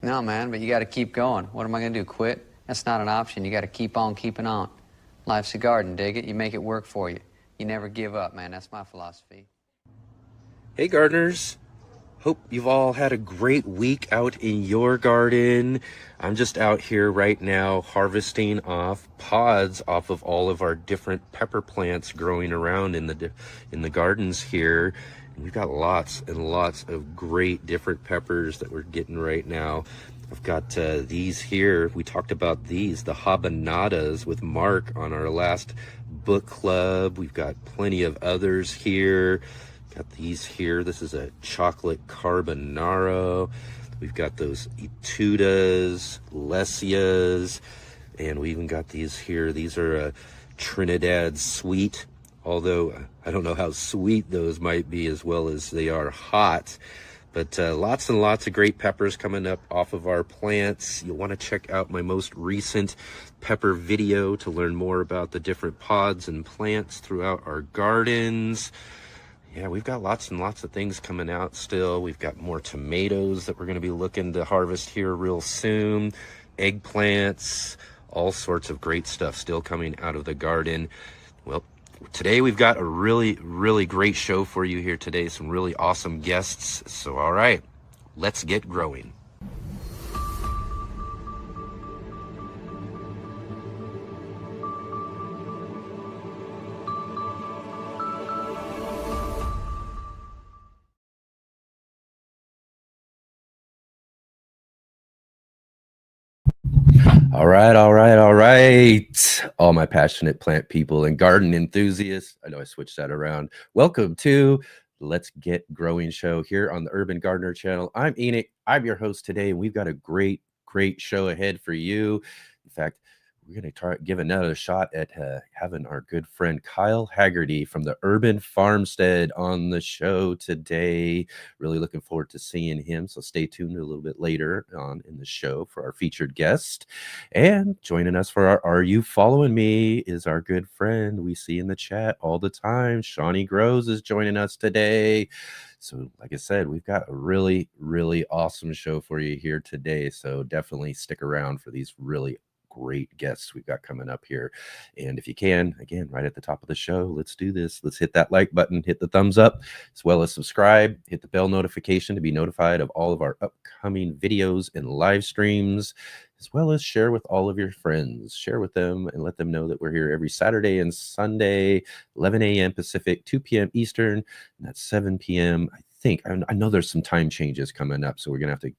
No, man, but you got to keep going. What am I going to do, quit? That's not an option. You got to keep on keeping on. Life's a garden, dig it? You make it work for you. You never give up, man. That's my philosophy. Hey, gardeners. Hope you've all had a great week out in your garden. I'm just out here right now harvesting off pods off of all of our different pepper plants growing around in the gardens here. And we've got lots and lots of great different peppers that we're getting right now. I've got these here. We talked about these, the habanadas with Mark on our last book club. We've got plenty of others here. Got these here. This is a chocolate carbonaro. We've got those etudas, lessias, and we even got these here. These are Trinidad sweet, although I don't know how sweet those might be as well as they are hot. But lots and lots of great peppers coming up off of our plants. You'll want to check out my most recent pepper video to learn more about the different pods and plants throughout our gardens. Yeah, we've got lots and lots of things coming out still. We've got more tomatoes that we're going to be looking to harvest here real soon. Eggplants, all sorts of great stuff still coming out of the garden. Well, today we've got a really, really great show for you here today. Some really awesome guests. So, all right, let's get growing. All right. All my passionate plant people and garden enthusiasts. I know I switched that around. Welcome to Let's Get Growing show here on the Urban Gardener channel. I'm Enoch. I'm your host today, and we've got a great show ahead for you. In fact, we're going to give another shot at having our good friend Kyle Haggerty from the Urban Farmstead on the show today. Really looking forward to seeing him. So stay tuned a little bit later on in the show for our featured guest. And joining us for our Are You Following Me is our good friend we see in the chat all the time. Shawnee Grows is joining us today. So like I said, we've got a really, really awesome show for you here today. So definitely stick around for these really great guests we've got coming up here. And if you can, again, right at the top of the show, let's do this. Let's hit that like button, hit the thumbs up, as well as subscribe, hit the bell notification to be notified of all of our upcoming videos and live streams, as well as share with all of your friends. Share with them and let them know that we're here every Saturday and Sunday, 11 a.m. Pacific, 2 p.m. Eastern, and that's 7 p.m. I think. I know there's some time changes coming up, so we're going to have to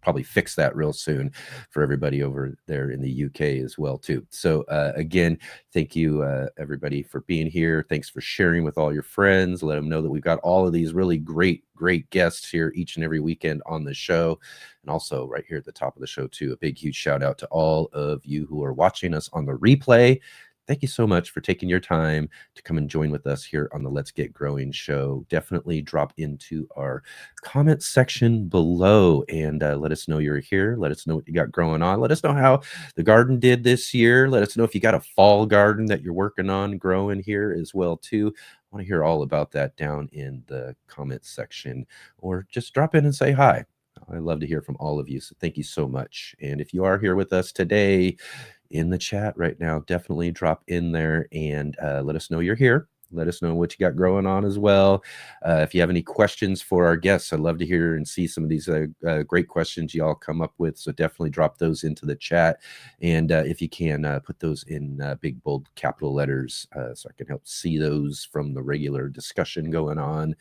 probably fix that real soon for everybody over there in the UK as well too. So again, thank you everybody for being here. Thanks for sharing with all your friends. Let them know that we've got all of these really great guests here each and every weekend on the show. And also right here at the top of the show too, a big huge shout out to all of you who are watching us on the replay. Thank you so much for taking your time to come and join with us here on the Let's Get Growing show. Definitely drop into our comment section below and let us know you're here. Let us know what you got growing on. Let us know how the garden did this year. Let us know if you got a fall garden that you're working on growing here as well too. I want to hear all about that down in the comment section, or just drop in and say hi. I love to hear from all of you. So thank you so much. And if you are here with us today, in the chat right now, definitely drop in there and let us know you're here. Let us know what you got growing on as well. If you have any questions for our guests, I'd love to hear and see some of these great questions y'all come up with. So definitely drop those into the chat. And if you can, put those in big, bold capital letters so I can help see those from the regular discussion going on.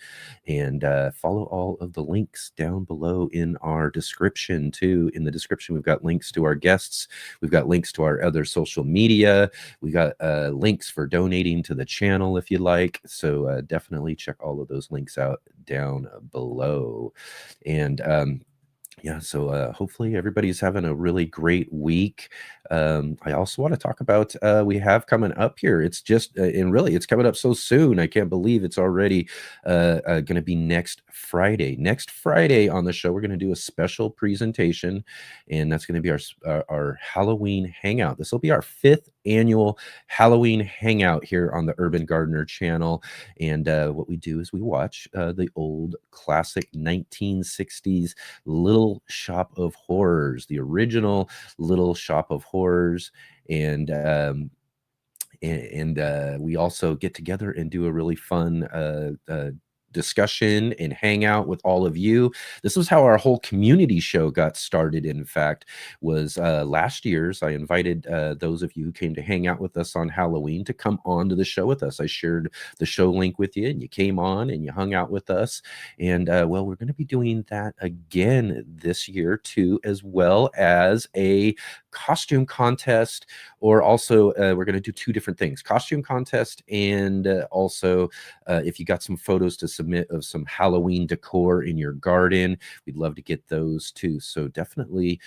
And follow all of the links down below in our description too. In the description, we've got links to our guests. We've got links to our other social media. We got links for donating to the channel if you like. So definitely check all of those links out down below. And yeah, so hopefully everybody's having a really great week. I also want to talk about we have coming up here. It's just and really it's coming up so soon. I can't believe it's already going to be next Friday. Next Friday on the show, we're going to do a special presentation, and that's going to be our Halloween hangout. This will be our 5th annual Halloween hangout here on the Urban Gardener channel. And what we do is we watch the old classic 1960s Little Shop of Horrors, the original Little Shop of Horrors. And we also get together and do a really fun discussion and hang out with all of you. This was how our whole community show got started. In fact, was last year's. I invited those of you who came to hang out with us on Halloween to come on to the show with us. I shared the show link with you, and you came on and you hung out with us. And well, we're going to be doing that again this year too, as well as a costume contest. Or also we're going to do two different things: costume contest, and also if you got some photos to submit of some Halloween decor in your garden, we'd love to get those too. So definitely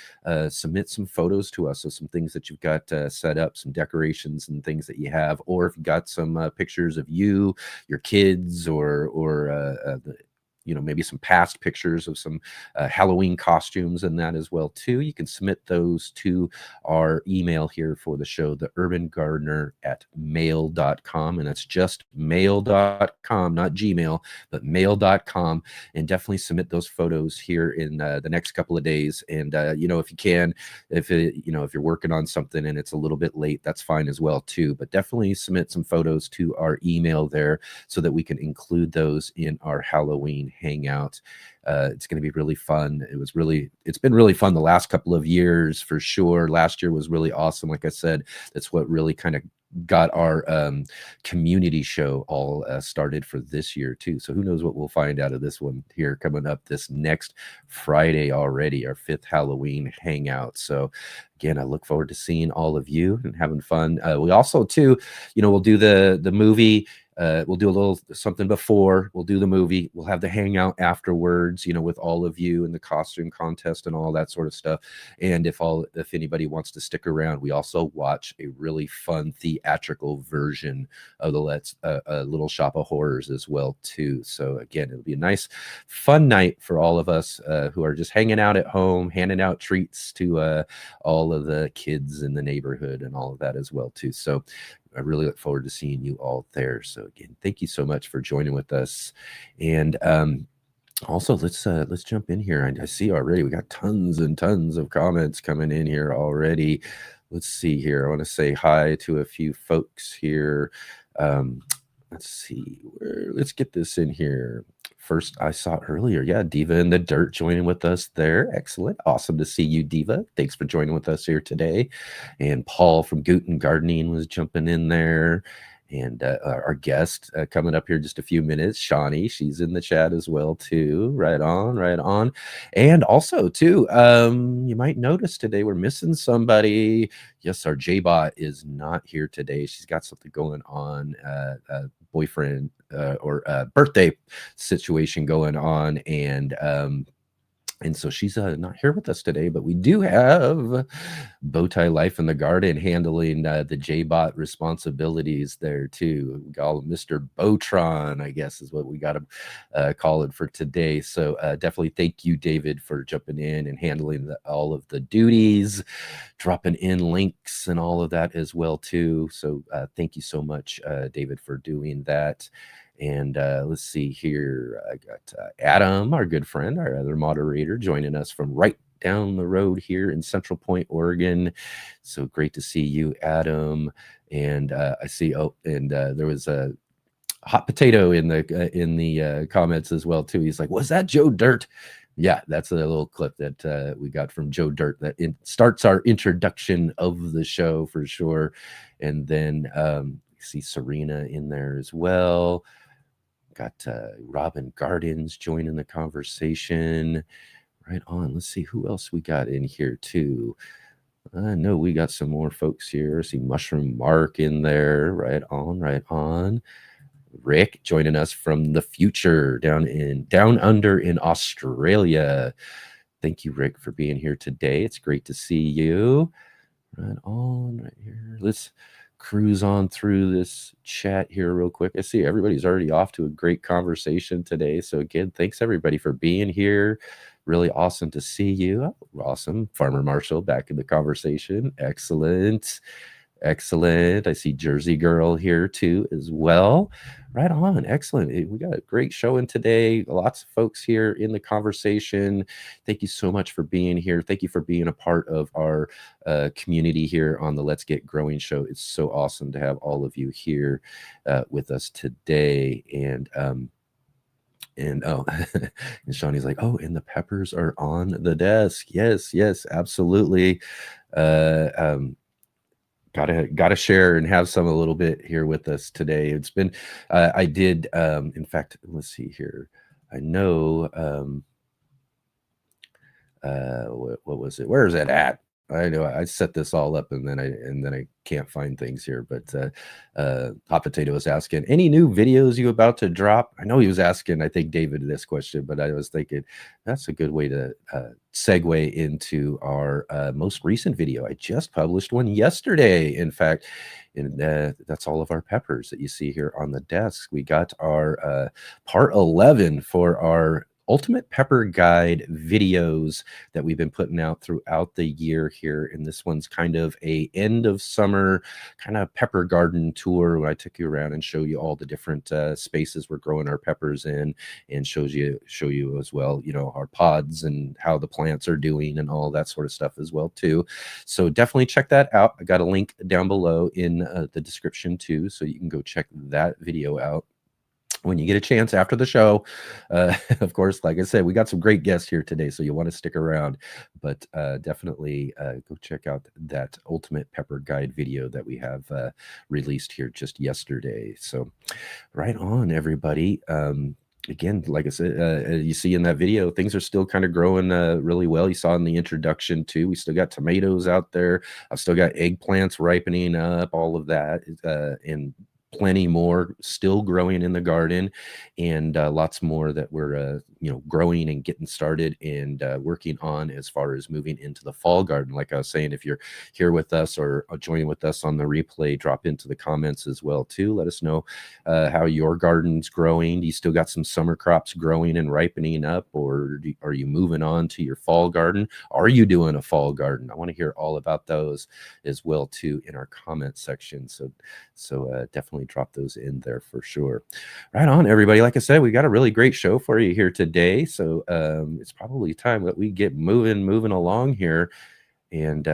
submit some photos to us of some things that you've got set up, some decorations and things that you have, or if you got some pictures of you, your kids, or maybe some past pictures of some Halloween costumes and that as well too. You can submit those to our email here for the show, theurbangardener@mail.com. And that's just mail.com, not Gmail, but mail.com. And definitely submit those photos here in the next couple of days. And, if you can, if you're working on something and it's a little bit late, that's fine as well too. But definitely submit some photos to our email there so that we can include those in our Halloween hangout. It's going to be really fun. It's been really fun the last couple of years for sure. Last year was really awesome. Like I said, that's what really kind of got our community show all started for this year too. So who knows what we'll find out of this one here coming up this next Friday already, our 5th Halloween hangout. So again, I look forward to seeing all of you and having fun. We also too, we'll do the movie. We'll do a little something before. We'll do the movie. We'll have the hangout afterwards, with all of you and the costume contest and all that sort of stuff. And if anybody wants to stick around, we also watch a really fun theatrical version of the Little Shop of Horrors as well too. So again, it'll be a nice, fun night for all of us who are just hanging out at home, handing out treats to all of the kids in the neighborhood and all of that as well too. So I really look forward to seeing you all there. So again, thank you so much for joining with us. And also, let's jump in here. I see already we got tons and tons of comments coming in here already. Let's see here. I want to say hi to a few folks here. Let's see. Let's get this in here. First, I saw earlier, Diva in the Dirt joining with us there. Excellent. Awesome to see you, Diva. Thanks for joining with us here today. And Paul from Guten Gardening was jumping in there. And our guest coming up here in just a few minutes, Shawnee, she's in the chat as well too. Right on, right on. And also too, you might notice today we're missing somebody. Yes, our J-Bot is not here today. She's got something going on, boyfriend or birthday situation going on, and so she's not here with us today, but we do have Bowtie Life in the Garden handling the J-Bot responsibilities there too. We call him Mr. Botron, I guess is what we got to call it for today. So definitely thank you, David, for jumping in and handling all of the duties, dropping in links and all of that as well too. So thank you so much, David, for doing that. And let's see here. I got Adam, our good friend, our other moderator, joining us from right down the road here in Central Point, Oregon. So great to see you, Adam. And I see. There was a hot potato in the comments as well too. He's like, "Was that Joe Dirt?" Yeah, that's a little clip that we got from Joe Dirt that starts our introduction of the show for sure. And then see Serena in there as well. Got Robin Gardens joining the conversation. Right on. Let's see who else we got in here too. I know we got some more folks here. I see Mushroom Mark in there. Right on, right on. Rick joining us from the future down under in Australia. Thank you, Rick, for being here today. It's great to see you. Right on, right here. Let's cruise on through this chat here real quick. I see everybody's already off to a great conversation today. So again, thanks everybody for being here. Really awesome to see you. Oh, awesome. Farmer Marshall back in the conversation. Excellent. Excellent. I see Jersey Girl here too as well. Right on. Excellent. We got a great show in today. Lots of folks here in the conversation. Thank you so much for being here. Thank you for being a part of our community here on the Let's Get Growing show. It's so awesome to have all of you here with us today. And oh, and Shawnee's like, oh, and the peppers are on the desk. Yes, yes, absolutely. Gotta share and have some a little bit here with us today. It's been I did in fact, let's see here. I know what was it? Where is it at? I know I set this all up and then I can't find things here. But Hot Potato was asking, any new videos you about to drop? I know he was asking, I think, David, this question, but I was thinking that's a good way to segue into our most recent video. I just published one yesterday, in fact, and that's all of our peppers that you see here on the desk. We got our part 11 for our Ultimate Pepper Guide videos that we've been putting out throughout the year here. And this one's kind of a end of summer kind of pepper garden tour where I took you around and show you all the different spaces we're growing our peppers in, and show you as well, you know, our pods and how the plants are doing and all that sort of stuff as well too. So definitely check that out. I got a link down below in the description too, so you can go check that video out when you get a chance after the show. Of course, like I said, we got some great guests here today, so you want to stick around. But definitely go check out that Ultimate Pepper Guide video that we have released here just yesterday. So right on, everybody. Again, like I said, you see in that video, things are still kind of growing really well. You saw in the introduction too, we still got tomatoes out there. I've still got eggplants ripening up, all of that, and plenty more still growing in the garden, and lots more that we're growing and getting started and working on as far as moving into the fall garden. Like I was saying, if you're here with us or joining with us on the replay, drop into the comments as well too. Let us know how your garden's growing. Do you still got some summer crops growing and ripening up, or are you moving on to your fall garden? Are you doing a fall garden? I want to hear all about those as well too in our comment section. So definitely drop those in there for sure. Right on, everybody. Like I said, we got a really great show for you here today. So it's probably time that we get moving along here. And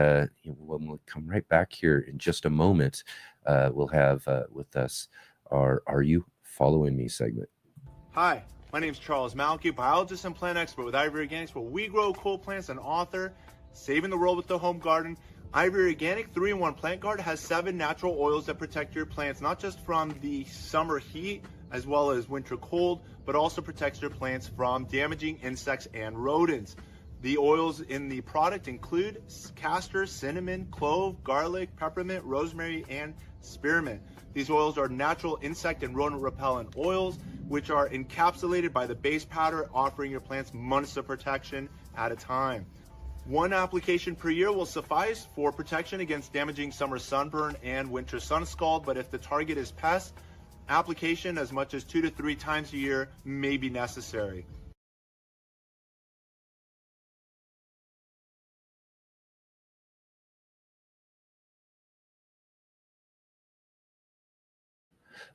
we'll come right back here in just a moment. We'll have with us our Are You Following Me segment. Hi, my name is Charles Malky, biologist and plant expert with Ivory Organics, where we grow cool plants, and author, Saving the World with the Home Garden. Ivory Organic 3-in-1 Plant Guard has 7 natural oils that protect your plants, not just from the summer heat as well as winter cold, but also protects your plants from damaging insects and rodents. The oils in the product include castor, cinnamon, clove, garlic, peppermint, rosemary, and spearmint. These oils are natural insect and rodent repellent oils, which are encapsulated by the base powder, offering your plants months of protection at a time. 1 application per year will suffice for protection against damaging summer sunburn and winter sun scald, but if the target is pests, application as much as 2 to 3 times a year may be necessary.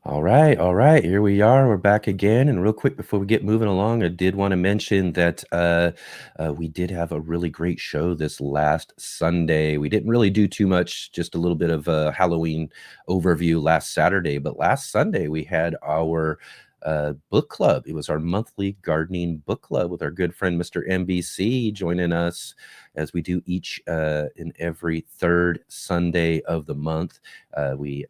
All right. Here we are. We're back again. And real quick, before we get moving along, I did want to mention that we did have a really great show this last Sunday. We didn't really do too much, just a little bit of a Halloween overview last Saturday. But last Sunday, we had our book club. It was our monthly gardening book club with our good friend, Mr. MBC, joining us as we do each and every third Sunday of the month. We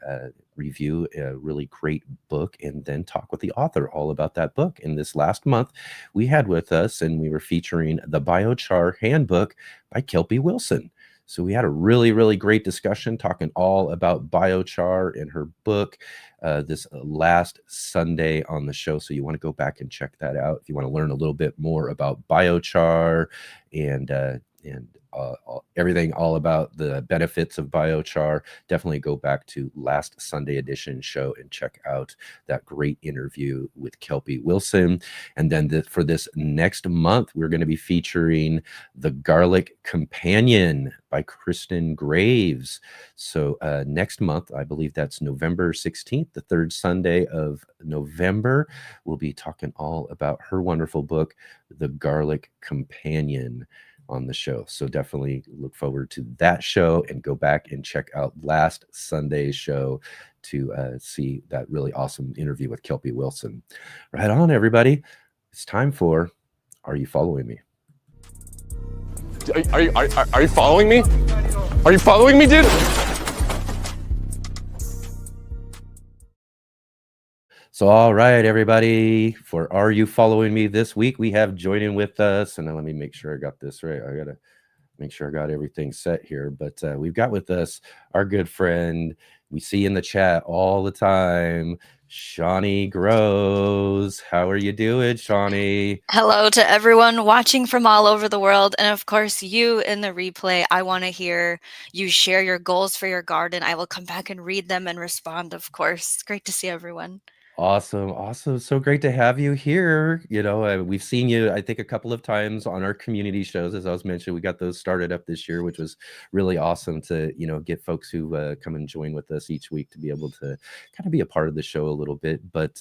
review a really great book and then talk with the author all about that book. And this last month we had with us, and we were featuring the Biochar Handbook by Kelpie Wilson. So we had a really, really great discussion talking all about biochar and her book this last Sunday on the show. So you want to go back and check that out if you want to learn a little bit more about biochar and everything all about the benefits of biochar, definitely go back to last Sunday edition show and check out that great interview with Kelpie Wilson. And then for this next month, we're going to be featuring The Garlic Companion by Kristen Graves. So next month, I believe that's November 16th, the third Sunday of November, we'll be talking all about her wonderful book, The Garlic Companion, on the show. So definitely look forward to that show and go back and check out last Sunday's show to see that really awesome interview with Kelpie Wilson. Right on, everybody. It's time for Are You Following Me? Are you following me? Are you following me, dude? So, all right, everybody, for Are You Following Me this week, we have joining with us, and let me make sure I got this right. I got to make sure I got everything set here. But we've got with us our good friend, we see in the chat all the time, Shawnee Grows. How are you doing, Shawnee? Hello to everyone watching from all over the world. And of course, you in the replay, I want to hear you share your goals for your garden. I will come back and read them and respond, of course. It's great to see everyone. Awesome. So great to have you here. You know, we've seen you, I think, a couple of times on our community shows. As I was mentioning, we got those started up this year, which was really awesome to, you know, get folks who come and join with us each week to be able to kind of be a part of the show a little bit. But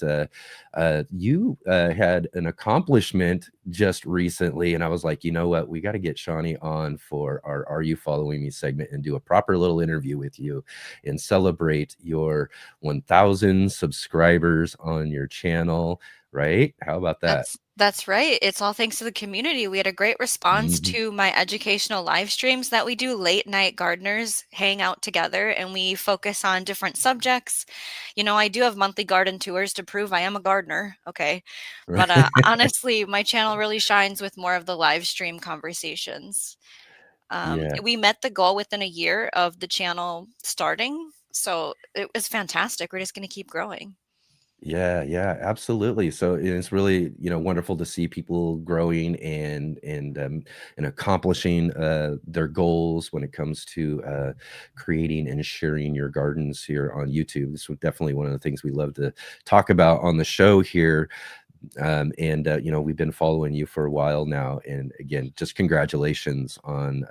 you had an accomplishment just recently, and I was like, you know what, we got to get Shawnee on for our Are You Following Me segment and do a proper little interview with you and celebrate your 1,000 subscribers on your channel, right? How about that? That's right. It's all thanks to the community. We had a great response to my educational live streams that we do. Late night gardeners hang out together and we focus on different subjects. You know, I do have monthly garden tours to prove I am a gardener. Okay. Right. But honestly, my channel really shines with more of the live stream conversations. Yeah. We met the goal within a year of the channel starting. So it was fantastic. We're just going to keep growing. Yeah, absolutely. So it's really, you know, wonderful to see people growing and accomplishing their goals when it comes to creating and sharing your gardens here on YouTube. This was definitely one of the things we love to talk about on the show here. You know, we've been following you for a while now, and again, just congratulations on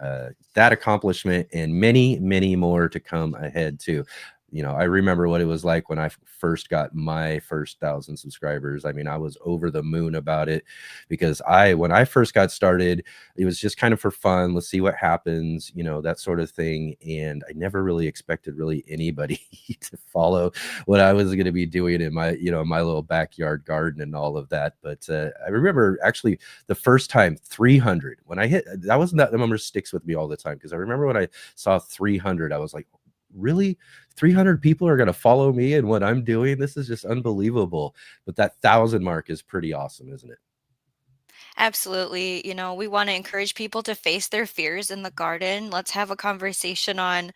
that accomplishment and many more to come ahead too. You know, I remember what it was like when I first got my first 1,000 subscribers. I mean, I was over the moon about it because when I first got started, it was just kind of for fun. Let's see what happens, you know, that sort of thing. And I never really expected really anybody to follow what I was going to be doing in my, you know, my little backyard garden and all of that. But I remember actually the first time 300, when I hit, that number sticks with me all the time. Because I remember when I saw 300, I was like, really? 300 people are going to follow me and what I'm doing? This is just unbelievable. But that 1,000 mark is pretty awesome, isn't it? Absolutely. You know, we want to encourage people to face their fears in the garden. Let's have a conversation on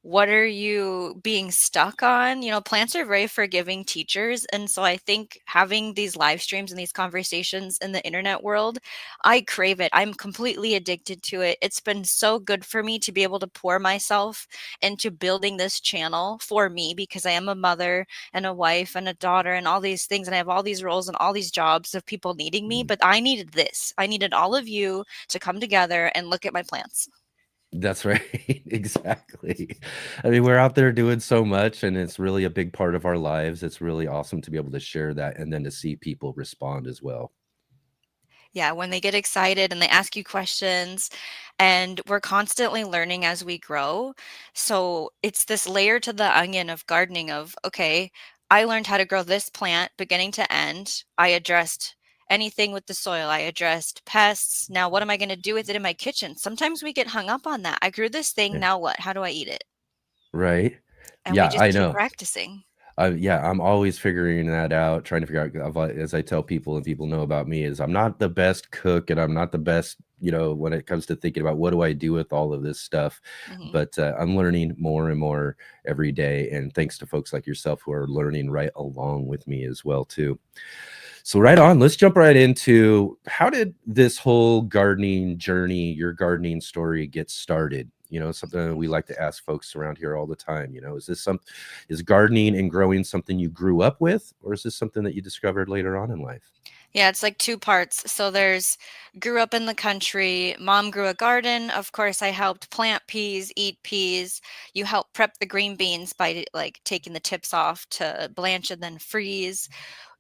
what are you being stuck on? You know, plants are very forgiving teachers. And so I think having these live streams and these conversations in the internet world, I crave it. I'm completely addicted to it. It's been so good for me to be able to pour myself into building this channel for me because I am a mother and a wife and a daughter and all these things. And I have all these roles and all these jobs of people needing me. But I needed this. I needed all of you to come together and look at my plants. That's right. Exactly. I mean, we're out there doing so much, and it's really a big part of our lives. It's really awesome to be able to share that and then to see people respond as well. Yeah, when they get excited and they ask you questions, and we're constantly learning as we grow. So it's this layer to the onion of gardening of, okay, I learned how to grow this plant beginning to end. I addressed anything with the soil. I addressed pests. Now, what am I going to do with it in my kitchen? Sometimes we get hung up on that. I grew this thing. Yeah. Now what? How do I eat it? Right. And Yeah, we just I keep know. practicing. Yeah, I'm always figuring that out, trying to figure out, as I tell people and people know about me, is I'm not the best cook and I'm not the best, you know, when it comes to thinking about what do I do with all of this stuff. But I'm learning more and more every day. And thanks to folks like yourself who are learning right along with me as well, too. So right on, let's jump right into how did this whole gardening journey, your gardening story get started? You know, something we like to ask folks around here all the time. You know, is gardening and growing something you grew up with, or is this something that you discovered later on in life? Yeah, it's like two parts. So there's grew up in the country, mom grew a garden. Of course, I helped plant peas, eat peas. You help prep the green beans by like taking the tips off to blanch and then freeze.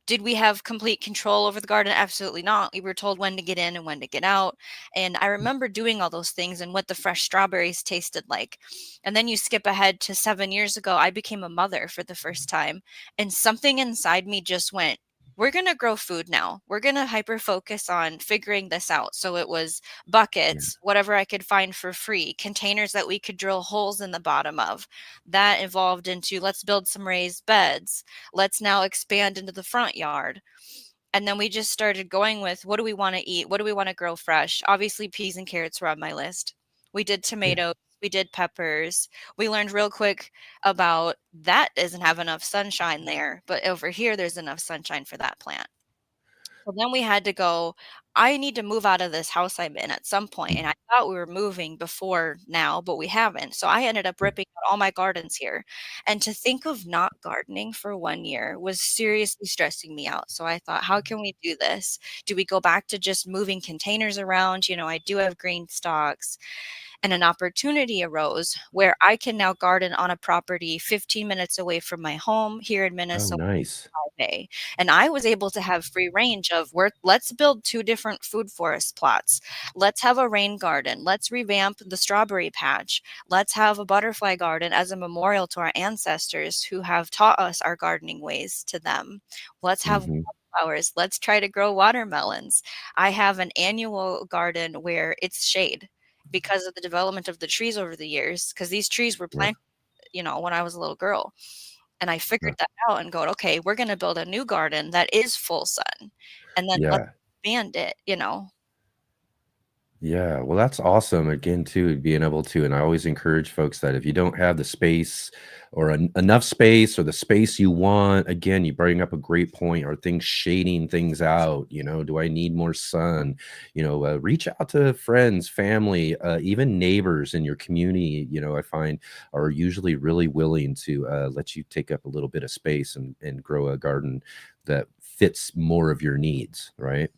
Did we have complete control over the garden? Absolutely not. We were told when to get in and when to get out. And I remember doing all those things and what the fresh strawberries tasted like. And then you skip ahead to 7 years ago, I became a mother for the first time. And something inside me just went, we're going to grow food now. We're going to hyper focus on figuring this out. So it was Yeah. buckets, whatever I could find for free, containers that we could drill holes in the bottom of. That evolved into let's build some raised beds. Let's now expand into the front yard. And then we just started going with what do we want to eat? What do we want to grow fresh? Obviously, peas and carrots were on my list. We did Yeah. tomatoes. We did peppers. We learned real quick about that doesn't have enough sunshine there, but over here, there's enough sunshine for that plant. So then we had to go, I need to move out of this house I'm in at some point, and I thought we were moving before now, but we haven't. So I ended up ripping out all my gardens here, and to think of not gardening for 1 year was seriously stressing me out. So I thought, "How can we do this? Do we go back to just moving containers around?" You know, I do have green stalks, and an opportunity arose where I can now garden on a property 15 minutes away from my home here in Oh, Minnesota. nice. Bay. And I was able to have free range of where let's build two different food forest plots. Let's have a rain garden. Let's revamp the strawberry patch. Let's have a butterfly garden as a memorial to our ancestors who have taught us our gardening ways to them. Let's have Hmm. flowers. Let's try to grow watermelons. I have an annual garden where it's shade because of the development of the trees over the years, because these trees were Yeah. planted, when I was a little girl. And I Yeah. figured that out and go, okay, we're going to build a new garden that is full sun. And then let's Yeah. expand it. Yeah, well, that's awesome. Again, too, being able to, and I always encourage folks that if you don't have the space or enough space or the space you want, again, you bring up a great point. Are things shading things out? You know, do I need more sun? You know, reach out to friends, family, even neighbors in your community. You know, I find are usually really willing to let you take up a little bit of space and grow a garden that fits more of your needs, right?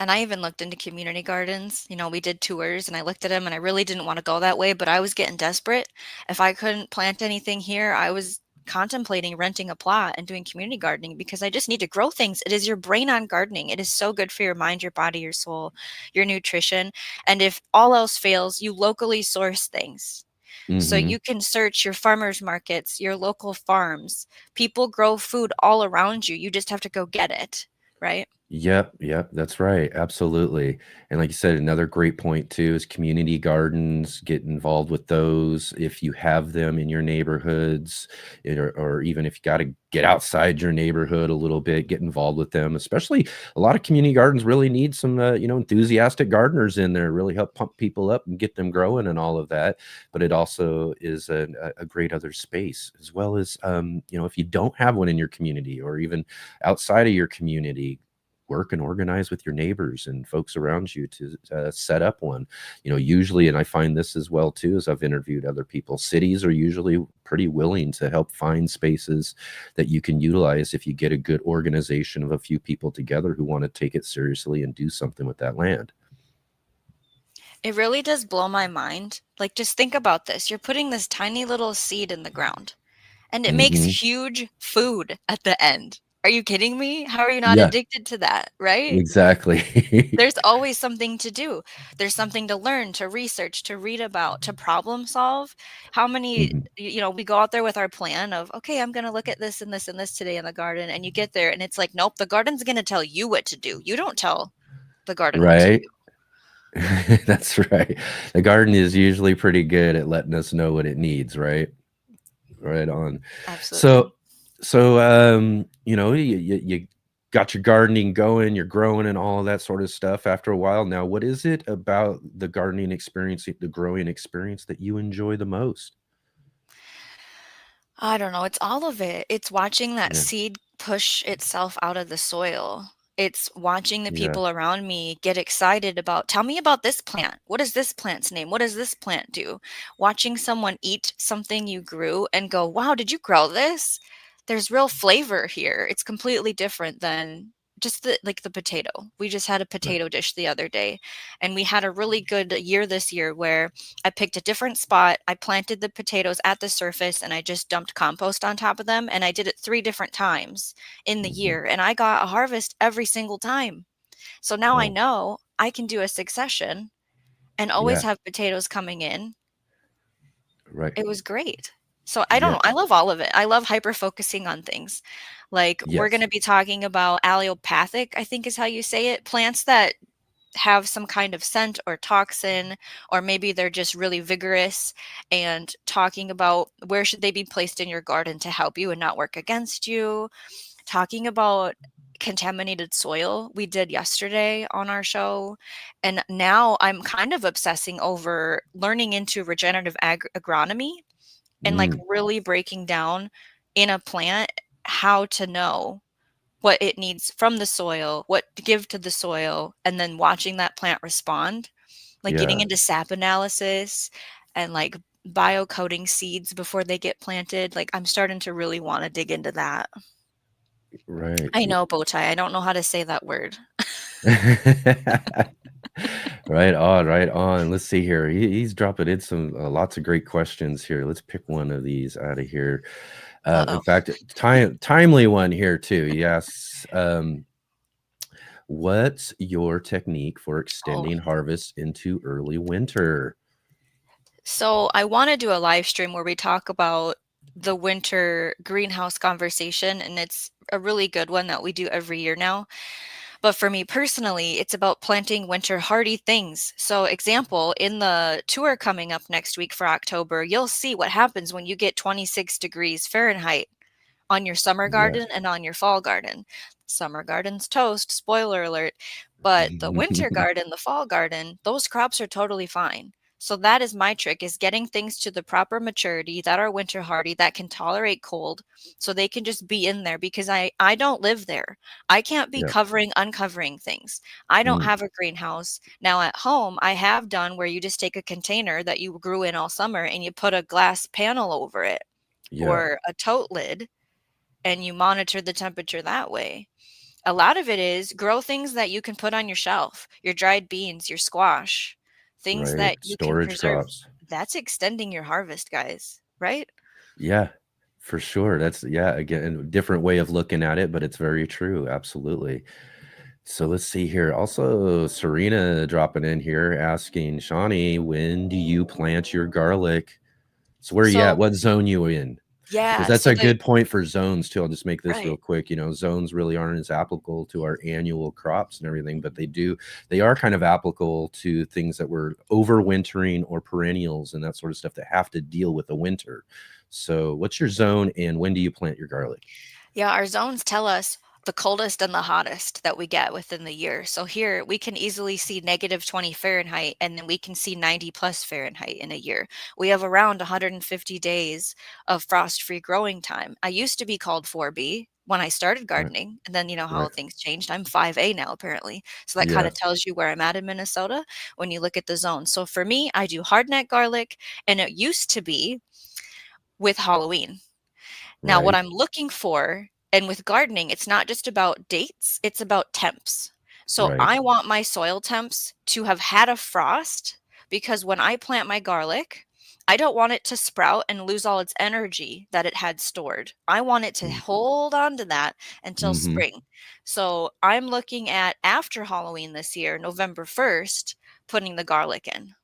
And I even looked into community gardens. We did tours and I looked at them and I really didn't want to go that way, but I was getting desperate. If I couldn't plant anything here, I was contemplating renting a plot and doing community gardening because I just need to grow things. It is your brain on gardening. It is so good for your mind, your body, your soul, your nutrition. And if all else fails, you locally source things. So Hmm. you can search your farmers markets, your local farms. People grow food all around you. You just have to go get it, right? Yep, yep, that's right. Absolutely. And like you said, another great point too is community gardens. Get involved with those if you have them in your neighborhoods, or even if you got to get outside your neighborhood a little bit, get involved with them. Especially a lot of community gardens really need some, enthusiastic gardeners in there, really help pump people up and get them growing and all of that. But it also is a great other space, as well as, if you don't have one in your community or even outside of your community, work and organize with your neighbors and folks around you to set up one. Usually, and I find this as well too, as I've interviewed other people, cities are usually pretty willing to help find spaces that you can utilize if you get a good organization of a few people together who want to take it seriously and do something with that land. It really does blow my mind. Like, just think about this. You're putting this tiny little seed in the ground, and it makes Hmm. huge food at the end. Are you kidding me? How are you not Yeah, addicted to that, right? exactly. There's always something to do. There's something to learn, to research, to read about, to problem solve. How many, Mhm. we go out there with our plan of, okay, I'm going to look at this and this and this today in the garden. And you get there and it's like, nope, the garden's going to tell you what to do. You don't tell the garden what to Right. do. That's right. The garden is usually pretty good at letting us know what it needs, right? Right on. Absolutely. So, you got your gardening going, you're growing and all of that sort of stuff after a while. Now, what is it about the gardening experience, the growing experience that you enjoy the most? I don't know. It's all of it. It's watching that Yeah. seed push itself out of the soil. It's watching the Yeah. people around me get excited about, tell me about this plant. What is this plant's name? What does this plant do? Watching someone eat something you grew and go, wow, did you grow this? There's real flavor here. It's completely different than just the potato. We just had a Right. potato dish the other day, and we had a really good year this year where I picked a different spot. I planted the potatoes at the surface and I just dumped compost on top of them. And I did it 3 different times in the Mhm. year. And I got a harvest every single time. So now I Oh, know I can do a succession and always yeah. have potatoes coming in. Right. It was great. So I don't Yeah. know. I love all of it. I love hyper focusing on things. Like we're going Yes. to be talking about allelopathic, I think is how you say it, plants that have some kind of scent or toxin, or maybe they're just really vigorous, and talking about where should they be placed in your garden to help you and not work against you. Talking about contaminated soil we did yesterday on our show, and now I'm kind of obsessing over learning into regenerative agronomy and like Mm. really breaking down in a plant how to know what it needs from the soil, what to give to the soil, and then watching that plant respond, like getting Yeah. into sap analysis and like biocoating seeds before they get planted. Like I'm starting to really want to dig into that. Right. I know, bow tie. I don't know how to say that word. Right on, right on. Let's see here. He's dropping in some lots of great questions here. Let's pick one of these out of here. In Uh-oh. fact, timely one here too. Yes. What's your technique for Oh. extending harvest into early winter? So I want to do a live stream where we talk about the winter greenhouse conversation, and it's a really good one that we do every year now. But for me personally, it's about planting winter hardy things. So, example, in the tour coming up next week for October, you'll see what happens when you get 26 degrees Fahrenheit on your summer Yes. garden and on your fall garden. Summer garden's toast, spoiler alert. But the winter garden, the fall garden, those crops are totally fine. So that is my trick, is getting things to the proper maturity that are winter hardy, that can tolerate cold, so they can just be in there, because I don't live there. I can't be Yeah. uncovering things. I don't Mm. have a greenhouse. Now at home, I have done where you just take a container that you grew in all summer and you put a glass panel over it Yeah. or a tote lid, and you monitor the temperature that way. A lot of it is grow things that you can put on your shelf, your dried beans, your squash, things Right. that you can Storage preserve. crops. That's extending your harvest, guys, right? Yeah, for sure. That's yeah, again, a different way of looking at it, but it's very true. Absolutely. So let's see here. Also, Serena dropping in here asking, Shawnee, when do you plant your garlic? So where are you at? So, What zone you in? Because yeah, that's so a the good point for zones too. I'll just make this real right. quick. Zones really aren't as applicable to our annual crops and everything, but they are kind of applicable to things that we're overwintering or perennials and that sort of stuff that have to deal with the winter. So what's your zone and when do you plant your garlic? Yeah, our zones tell us the coldest and the hottest that we get within the year. So here we can easily see -20 Fahrenheit, and then we can see 90 plus Fahrenheit in a year. We have around 150 days of frost-free growing time. I used to be called 4B when I started Right, gardening, and then you know how right. things changed. I'm 5A now apparently. So that kind of Yes, tells you where I'm at in Minnesota when you look at the zone. So for me, I do hardneck garlic, and it used to be with Halloween. Now, what right. I'm looking for, and with gardening, it's not just about dates, it's about temps. So Right. I want my soil temps to have had a frost, because when I plant my garlic, I don't want it to sprout and lose all its energy that it had stored. I want it to hold on to that until Mm-hmm. spring. So I'm looking at after Halloween this year, November 1st, putting the garlic in.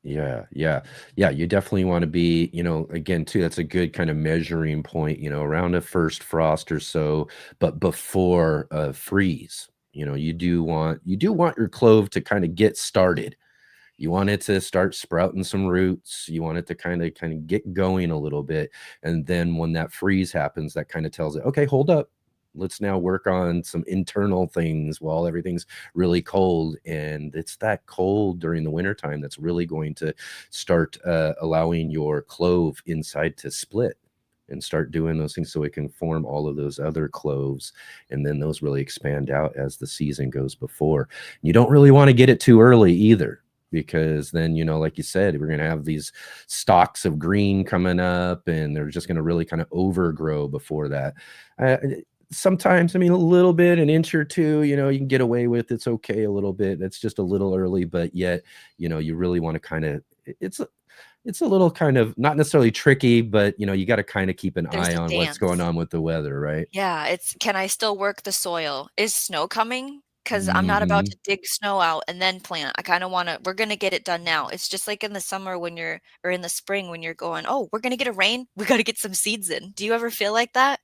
Yeah, yeah, yeah. You definitely want to be, again, too, that's a good kind of measuring point, around a first frost or so, but before a freeze. You do want your clove to kind of get started. You want it to start sprouting some roots. You want it to kind of get going a little bit. And then when that freeze happens, that kind of tells it, okay, hold up. Let's now work on some internal things while everything's really cold. And it's that cold during the wintertime that's really going to start allowing your clove inside to split. and start doing those things so it can form all of those other cloves, and then those really expand out as the season goes before. You don't really want to get it too early either, because then, you know, like you said, we're going to have these stalks of green coming up and they're just going to really kind of overgrow before that. Sometimes, I mean, a little bit, an inch or two, you know, you can get away with. It's okay a little bit. That's just a little early, but yet, you know, you really want to kind of, it's a little kind of not necessarily tricky, but you know, you got to kind of keep an There's eye a on what's going dance. on with the weather, right? Yeah, it's can I still work the soil? Is snow coming? Because I'm not about Hmm. to dig snow out and then plant. I kind of want to, we're going to get it done now. It's just like in the summer when you're, or in the spring when you're going, oh, we're going to get a rain. We got to get some seeds in. Do you ever feel like that?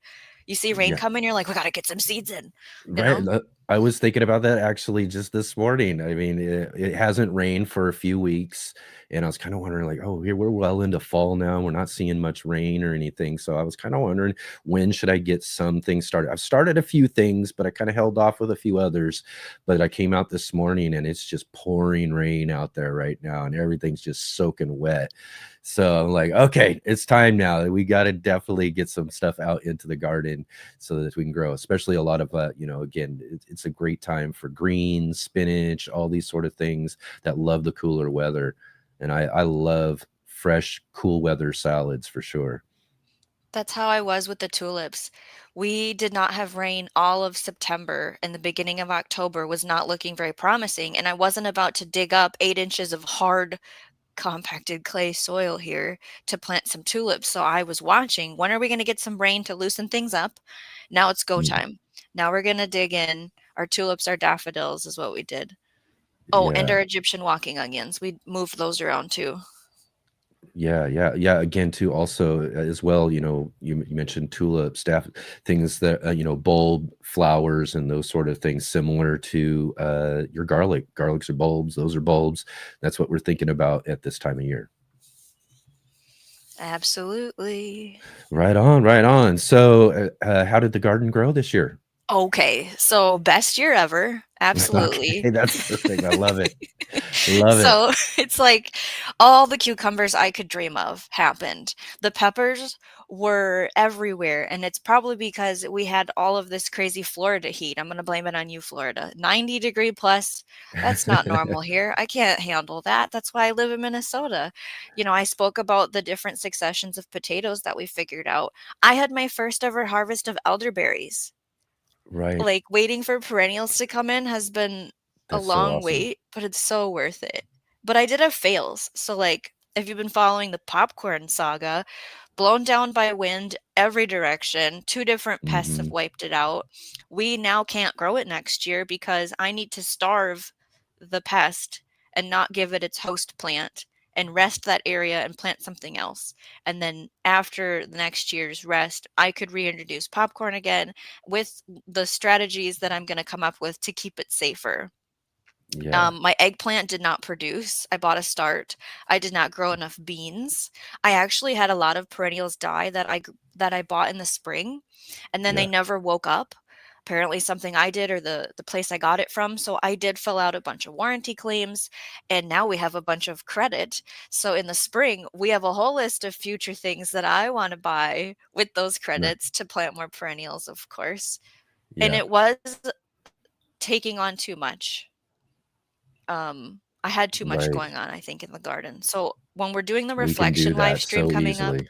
You see rain Yeah. coming, you're like, we got to get some seeds in, you Right. know? I was thinking about that actually just this morning. I mean, it hasn't rained for a few weeks, and I was kind of wondering, like, oh, here we're well into fall now. We're not seeing much rain or anything. So I was kind of wondering, when should I get some things started? I've started a few things, but I kind of held off with a few others. But I came out this morning and it's just pouring rain out there right now, and everything's just soaking wet. So I'm like, okay, it's time now. We got to definitely get some stuff out into the garden so that we can grow, especially a lot of, you know, again, it's a great time for greens, spinach, all these sort of things that love the cooler weather. And I love fresh, cool weather salads for sure. That's how I was with the tulips. We did not have rain all of September, and the beginning of October was not looking very promising. And I wasn't about to dig up 8 inches of hard compacted clay soil here to plant some tulips. So I was watching, when are we going to get some rain to loosen things up? Now it's go Mm. time. Now we're going to dig in. Our tulips, our daffodils is what we did. Oh, and Yeah. our Egyptian walking onions. We moved those around too. Yeah. Again, too, also as well, you know, you mentioned tulips, things that, you know, bulb flowers and those sort of things, similar to your garlic. Garlics are bulbs. Those are bulbs. That's what we're thinking about at this time of year. Absolutely. Right on, right on. So, how did the garden grow this year? Okay, so best year ever. Okay, Absolutely. that's perfect. I love it. Love it. So it's like all the cucumbers I could dream of happened. The peppers were everywhere, and it's probably because we had all of this crazy Florida heat. I'm gonna blame it on you, Florida. 90-degree plus, that's not normal here. I can't handle that. That's why I live in Minnesota. You know, I spoke about the different successions of potatoes that we figured out. I had my first ever harvest of elderberries. Right. Like, waiting for perennials to come in has been a That's so long awesome. wait, but it's so worth it. But I did have fails. So, like, if you've been following the popcorn saga, blown down by wind every direction, 2 different pests have Mhm. wiped it out. We now can't grow it next year because I need to starve the pest and not give it its host plant and rest that area and plant something else. And then after the next year's rest, I could reintroduce popcorn again with the strategies that I'm going to come up with to keep it safer. Yeah. My eggplant did not produce. I bought a start. I did not grow enough beans. I actually had a lot of perennials die that I bought in the spring, and then they Yeah. never woke up. Apparently, something I did or the place I got it from. So I did fill out a bunch of warranty claims, and now we have a bunch of credit. So in the spring, we have a whole list of future things that I want to buy with those Right. credits to plant more perennials, of course. And Yeah. it was taking on too much. I had too much Right. going on, I think, in the garden. So when we're doing the We can do reflection live that stream so coming up, easily.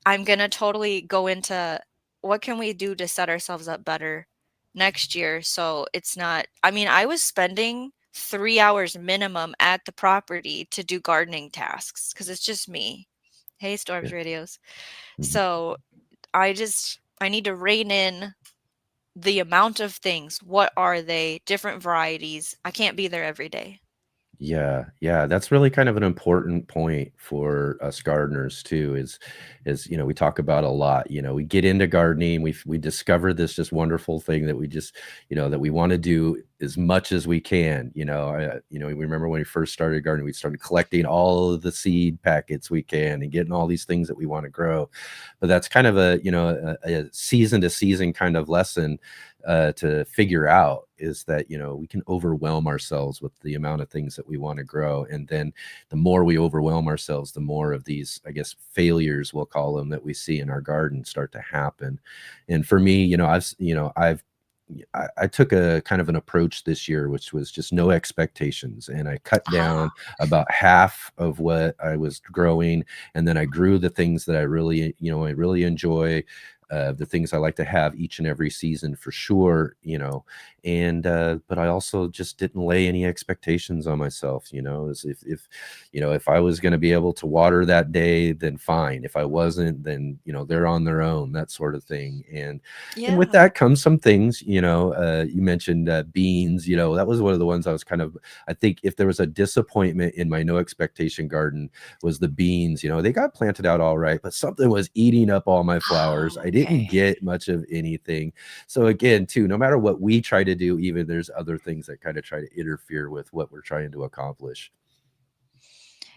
I'm gonna totally go into what can we do to set ourselves up better next year so it's not, I mean, I was spending 3 hours minimum at the property to do gardening tasks because it's just me. Hey, Yeah. Storms Radios. Mhm. So I need to rein in the amount of things. What are they? Different varieties. I can't be there every day. Yeah, that's really kind of an important point for us gardeners too. Is you know, we talk about a lot. You know, we get into gardening, we discover this just wonderful thing that we just, you know, that we want to do as much as we can. You know, we remember when we first started gardening, we started collecting all of the seed packets we can and getting all these things that we want to grow. But that's kind of a, you know, a season to season kind of lesson to figure out, is that, you know, we can overwhelm ourselves with the amount of things that we want to grow. And then the more we overwhelm ourselves, the more of these, I guess, failures, we'll call them, that we see in our garden start to happen. And for me, you know, I took a kind of an approach this year, which was just no expectations. And I cut down about half of what I was growing. And then I grew the things that I really, you know, I really enjoy, the things I like to have each and every season for sure, you know. And but I also just didn't lay any expectations on myself, you know. As if you know, if I was going to be able to water that day, then fine. If I wasn't, then, you know, they're on their own, that sort of thing. And with Yeah. that comes some things, you know. You mentioned beans, you know, that was one of the ones I was kind of, I think if there was a disappointment in my no expectation garden, was the beans. You know, they got planted out all right, but something was eating up all my flowers. I didn't Okay. get much of anything. So again, too, no matter what we try to do, even there's other things that kind of try to interfere with what we're trying to accomplish.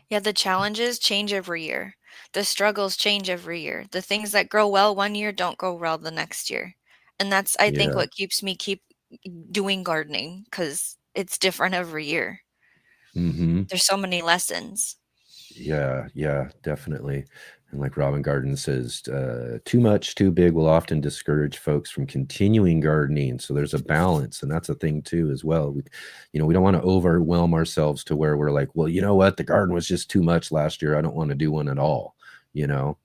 Yeah, the challenges change every year. The struggles change every year. The things that grow well one year don't go well the next year. And that's, I think, Yeah. what keeps me keep doing gardening, because it's different every year. Mm-hmm. There's so many lessons. Yeah, yeah, definitely. And like Robin Garden says, too much, too big will often discourage folks from continuing gardening. So there's a balance, and that's a thing too, as well. You know, we don't want to overwhelm ourselves to where we're like, well, you know what, the garden was just too much last year. I don't want to do one at all, you know.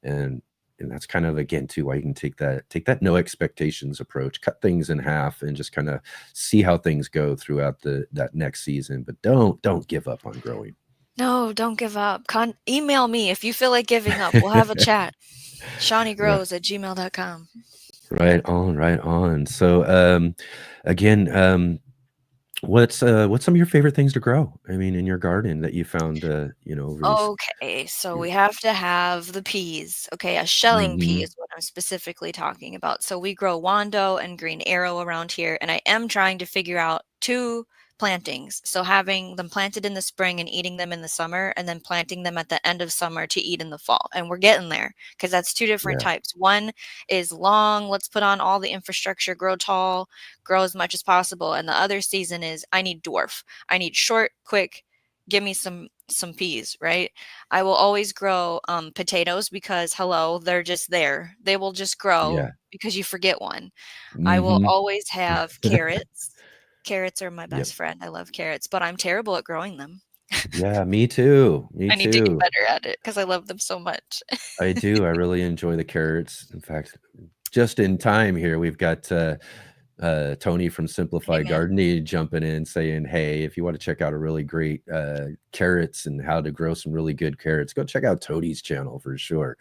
And and that's kind of, again, too, why you can take that no expectations approach, cut things in half, and just kind of see how things go throughout that next season. But don't give up on growing. No, don't give up. Email me if you feel like giving up. We'll have a chat. Right. ShawneeGrows@gmail.com. Right on, right on. So, again, what's some of your favorite things to grow? I mean, in your garden that you found, you know, over these Okay, so years? we have to have the peas. Okay, a shelling pea Mhm. is what I'm specifically talking about. So we grow Wando and green arrow around here, and I am trying to figure out two plantings. So having them planted in the spring and eating them in the summer, and then planting them at the end of summer to eat in the fall. And we're getting there because that's two different Yeah, types. One is long, let's put on all the infrastructure, grow tall, grow as much as possible. And the other season is I need dwarf. I need short, quick, give me some peas, right? I will always grow potatoes because hello, they're just there. They will just grow yeah. because you forget one. I will Mhm. always have carrots. Carrots are my Yep. best friend. I love carrots, but I'm terrible at growing them. Yeah, me too, me I need to get too. better at it because I love them so much. I do, I really enjoy the carrots. In fact, just in time here, we've got, Tony from Hey, Simplified man. Gardening jumping in saying, "Hey, if you want to check out a really great carrots and how to grow some really good carrots, go check out Tony's channel for sure."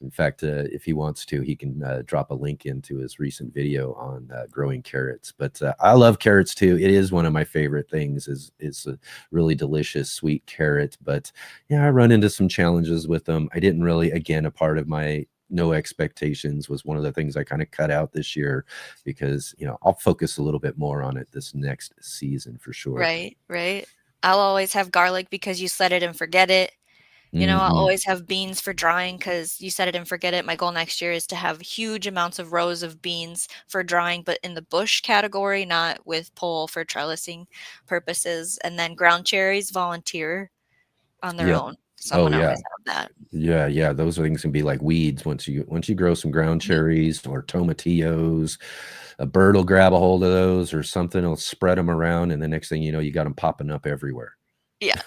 In fact, if he wants to, he can drop a link into his recent video on growing carrots. But I love carrots too. It is one of my favorite things. Is a really delicious sweet carrot. But yeah, I run into some challenges with them. I didn't really, again, a part of my no expectations was one of the things I kind of cut out this year because, you know, I'll focus a little bit more on it this next season for sure. Right, right. I'll always have garlic because you set it and forget it. You know, I'll Hmm. always have beans for drying because you set it and forget it. My goal next year is to have huge amounts of rows of beans for drying, but in the bush category, not with pole for trellising purposes. And then ground cherries volunteer on their Yep. own. So I'm Oh gonna yeah. always have that. Yeah, yeah, those things can be like weeds once you grow some ground Mhm. cherries or tomatillos. A bird will grab a hold of those or something will spread them around, and the next thing you know, you got them popping up everywhere. Yeah,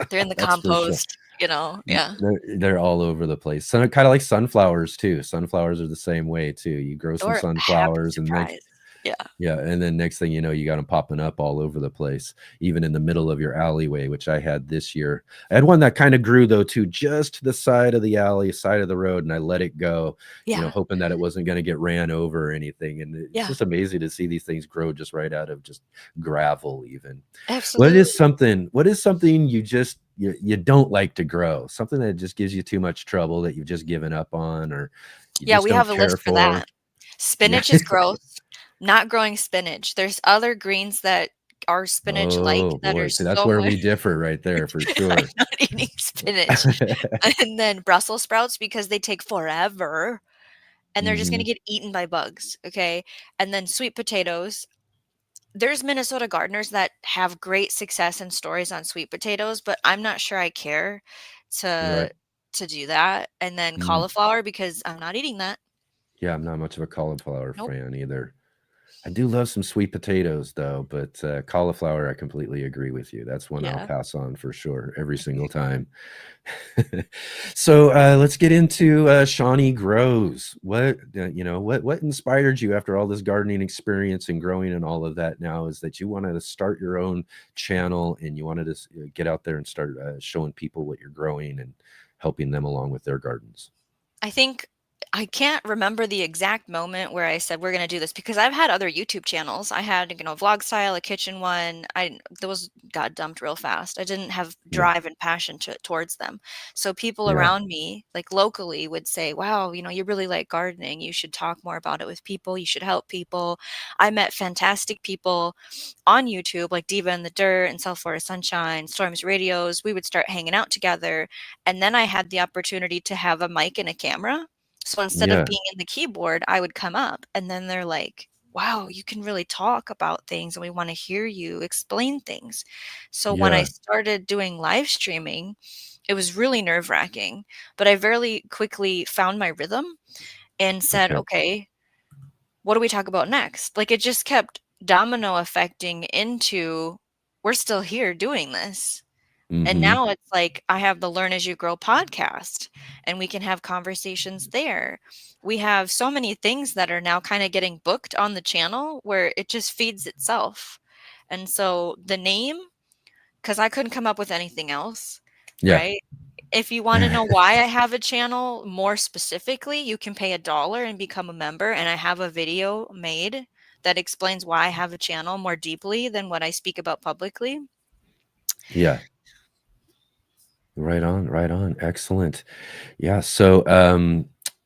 they're in the That's for sure. compost, you know? Yeah. They're all over the place. So kind of like sunflowers too. Sunflowers are the same way too. You grow some Or happy sunflowers, and next surprise. Yeah. yeah, and then next thing you know, you got them popping up all over the place, even in the middle of your alleyway, which I had this year. I had one that kind of grew though too, just to the side of the alley, side of the road, and I let it go, you know, Yeah. hoping that it wasn't going to get ran over or anything. And it's Yeah. just amazing to see these things grow just right out of just gravel, even. Absolutely. What is something you don't like to grow? Something that just gives you too much trouble that you've just given up on or you Yeah, just we don't have a care list for for? that. Yeah. Spinach is gross. Not growing spinach. There's other greens that are spinach-like Oh that are boy, see that's so where much. we differ right there for I'm sure. not eating spinach. And then Brussels sprouts because they take forever, and they're just gonna Mhm. get eaten by bugs, okay? And then sweet potatoes, there's Minnesota gardeners that have great success and stories on sweet potatoes, but I'm not sure I care Right. to do that. And then Mm. cauliflower, because I'm not eating that. Yeah, I'm not much of a cauliflower Nope. fan either. I do love some sweet potatoes though, but cauliflower, I completely agree with you. That's one I'll Yeah. pass on for sure every single time. So let's get into Shawnee Grows. What what inspired you after all this gardening experience and growing and all of that? Now is that you wanted to start your own channel and you wanted to get out there and start showing people what you're growing and helping them along with their gardens. I think I can't remember the exact moment where I said we're going to do this, because I've had other YouTube channels. I had, vlog style, a kitchen one. Those got dumped real fast. I didn't have Yeah, drive and passion towards them. So people yeah, around me, like locally, would say, "Wow, you really like gardening. You should talk more about it with people. You should help people." I met fantastic people on YouTube, like Diva in the Dirt and South Florida Sunshine, Storms Radios. We would start hanging out together. And then I had the opportunity to have a mic and a camera. So instead of yeah, being in the keyboard, I would come up, and then they're like, "Wow, you can really talk about things and we want to hear you explain things." So when I yeah. started doing live streaming, it was really nerve-wracking, but I very quickly found my rhythm and said, Okay. "Okay, what do we talk about next?" Like, it just kept domino affecting into, we're still here doing this. And Mm-hmm. now it's like I have the Learn As You Grow podcast, and we can have conversations there. We have so many things that are now kind of getting booked on the channel where it just feeds itself. And so the name, because I couldn't come up with anything else, Yeah. right? If you want to know why I have a channel more specifically, you can pay $1 and become a member. And I have a video made that explains why I have a channel more deeply than what I speak about publicly. Yeah. Right on, right on. Excellent. Yeah. So,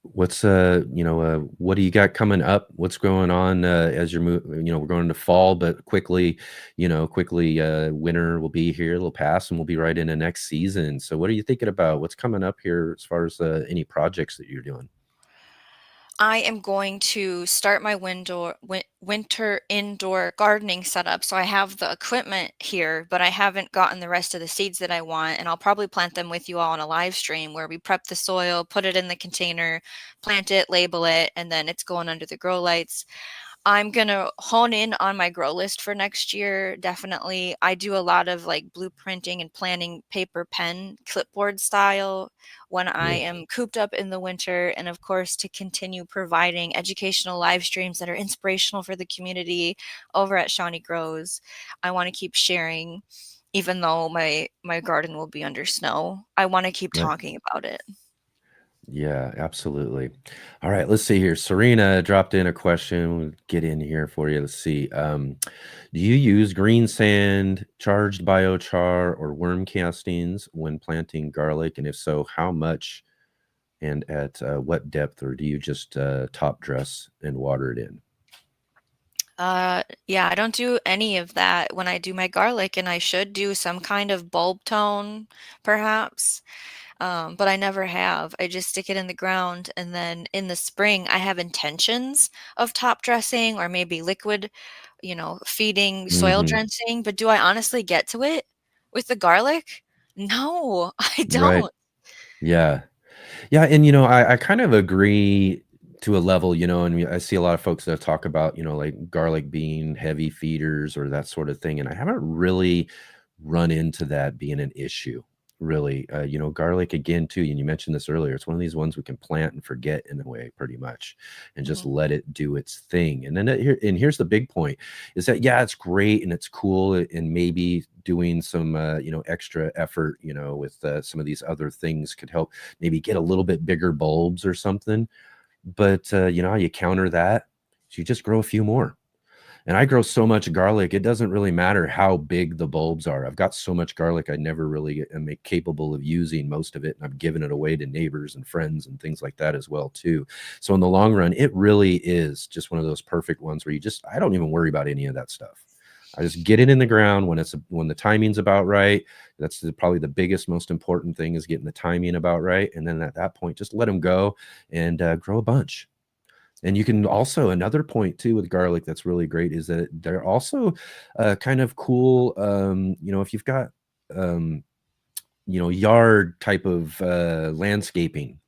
what's what do you got coming up? What's going on as you're we're going to fall, but quickly, winter will be here. It'll pass, and we'll be right into next season. So, what are you thinking about? What's coming up here as far as any projects that you're doing? I am going to start my winter indoor gardening setup. So I have the equipment here, but I haven't gotten the rest of the seeds that I want. And I'll probably plant them with you all on a live stream where we prep the soil, put it in the container, plant it, label it, and then it's going under the grow lights. I'm gonna hone in on my grow list for next year. Definitely. I do a lot of like blueprinting and planning paper pen clipboard style when I Yeah, am cooped up in the winter. And of course, to continue providing educational live streams that are inspirational for the community over at Shawnee Grows. I want to keep sharing, even though my garden will be under snow. I want to keep right. talking about it. Yeah, absolutely. All right, let's see here. Serena dropped in a question. We'll get in here for you. Let's see. Do you use green sand, charged biochar, or worm castings when planting garlic? And if so, how much and at what depth, or do you just top dress and water it in? Yeah, I don't do any of that when I do my garlic, and I should do some kind of bulb tone, perhaps. But I never have. I just stick it in the ground, and then in the spring, I have intentions of top dressing or maybe liquid, feeding soil Hmm. drenching. But do I honestly get to it with the garlic? No, I Right. don't. Yeah. Yeah, and I kind of agree to a level, and I see a lot of folks that talk about, like garlic being heavy feeders or that sort of thing, and I haven't really run into that being an issue, really. Garlic again too, and you mentioned this earlier. It's one of these ones we can plant and forget in a way, pretty much, and just Mhm. let it do its thing. And then here's the big point: is that yeah, it's great and it's cool, and maybe doing some extra effort, with some of these other things could help maybe get a little bit bigger bulbs or something. But you know how you counter that? You just grow a few more. And I grow so much garlic, it doesn't really matter how big the bulbs are. I've got so much garlic, I never really am capable of using most of it. And I've given it away to neighbors and friends and things like that as well, too. So in the long run, it really is just one of those perfect ones where I don't even worry about any of that stuff. I just get it in the ground when the timing's about right. That's probably the biggest, most important thing is getting the timing about right. And then at that point, just let them go and grow a bunch. And you can also, another point too with garlic that's really great is that they're also kind of cool. If you've got, yard type of landscaping,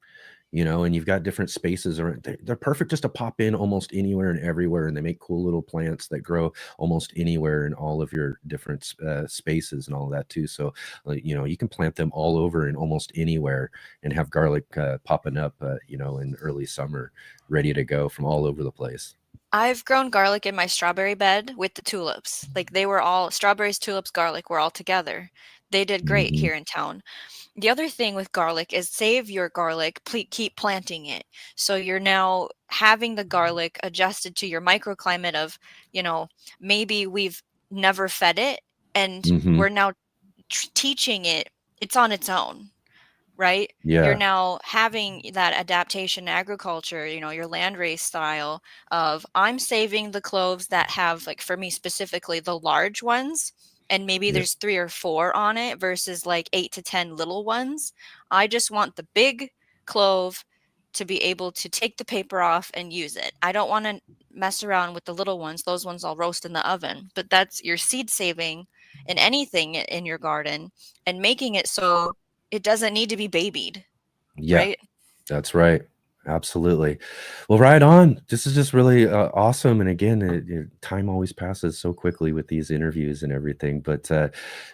and you've got different spaces around, they're perfect just to pop in almost anywhere and everywhere. And they make cool little plants that grow almost anywhere in all of your different spaces and all of that too. So, you can plant them all over and almost anywhere and have garlic popping up, in early summer, ready to go from all over the place. I've grown garlic in my strawberry bed with the tulips. Like they were all strawberries, tulips, garlic were all together. They did great Mhm. here in town. The other thing with garlic is save your garlic, keep planting it. So you're now having the garlic adjusted to your microclimate of, maybe we've never fed it and Mhm. we're now teaching it it's on its own, right? You're Yeah. now having that adaptation agriculture, your land race style of I'm saving the cloves that have, like for me specifically, the large ones, and maybe Yeah. there's 3 or 4 on it versus like 8 to 10 little ones. I just want the big clove to be able to take the paper off and use it. I don't want to mess around with the little ones. Those ones I'll roast in the oven. But that's your seed saving in anything in your garden and making it so it doesn't need to be babied, Yeah. right? That's right. Absolutely. Well, right on. This is just really awesome. And again, time always passes so quickly with these interviews and everything. But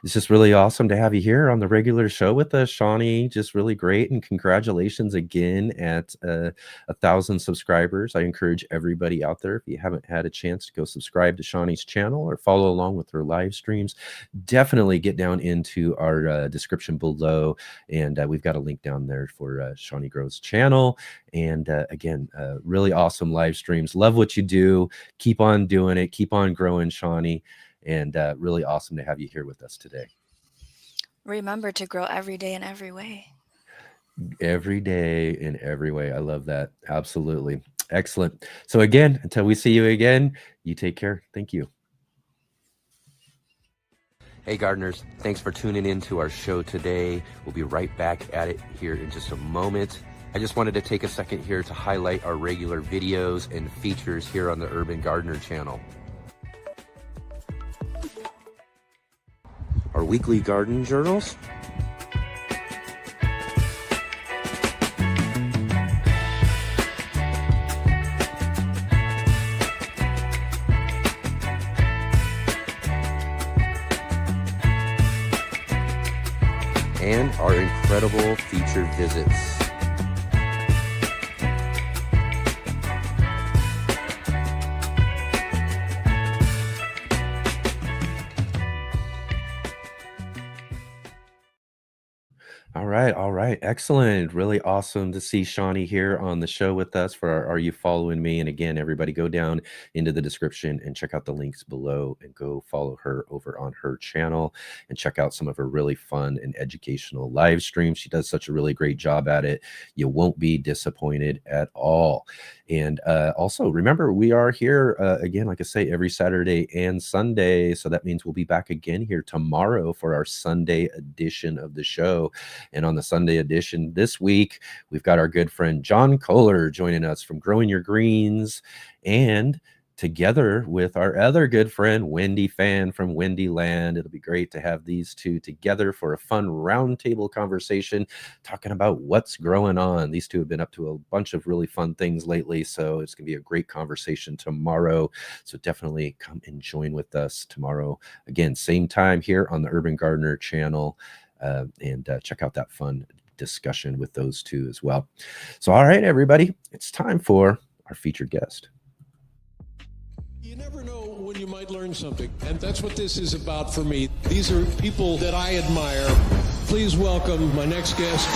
it's just really awesome to have you here on the regular show with us, Shawnee. Just really great. And congratulations again at 1,000 subscribers. I encourage everybody out there, if you haven't had a chance to go subscribe to Shawnee's channel or follow along with her live streams, definitely get down into our description below. And we've got a link down there for Shawnee Grows channel. And again, really awesome live streams. Love what you do. Keep on doing it. Keep on growing, Shawnee. And really awesome to have you here with us today. Remember to grow every day in every way. Every day in every way. I love that. Absolutely. Excellent. So again, until we see you again, you take care. Thank you. Hey gardeners, thanks for tuning in to our show today. We'll be right back at it here in just a moment. I just wanted to take a second here to highlight our regular videos and features here on the Urban Gardener channel. Our weekly garden journals, and our incredible featured visits. All right, excellent. Really awesome to see Shawnee here on the show with us for our Are You Following Me? And again, everybody go down into the description and check out the links below and go follow her over on her channel and check out some of her really fun and educational live streams. She does such a really great job at it. You won't be disappointed at all. And also remember, we are here again, like I say, every Saturday and Sunday. So that means we'll be back again here tomorrow for our Sunday edition of the show. And on the Sunday edition this week, we've got our good friend John Kohler joining us from Growing Your Greens, and together with our other good friend Wendy Fan from Wendy Land. It'll be great to have these two together for a fun roundtable conversation talking about what's growing on. These two have been up to a bunch of really fun things lately, so it's gonna be a great conversation tomorrow. So definitely come and join with us tomorrow. Again, same time here on the Urban Gardener channel. And check out that fun discussion with those two as well. So, all right, everybody, it's time for our featured guest. You never know when you might learn something, and that's what this is about for me. These are people that I admire. Please welcome my next guest.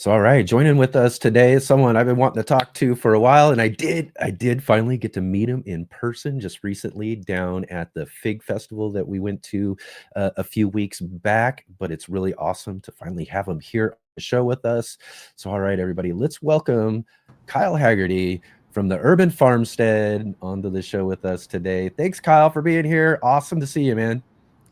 So, all right, joining with us today is someone I've been wanting to talk to for a while, and I did finally get to meet him in person just recently down at the Fig Festival that we went to a few weeks back. But it's really awesome to finally have him here on the show with us. So, all right, everybody, let's welcome Kyle Haggerty from the Urban Farmstead onto the show with us today. Thanks, Kyle, for being here. Awesome to see you, man.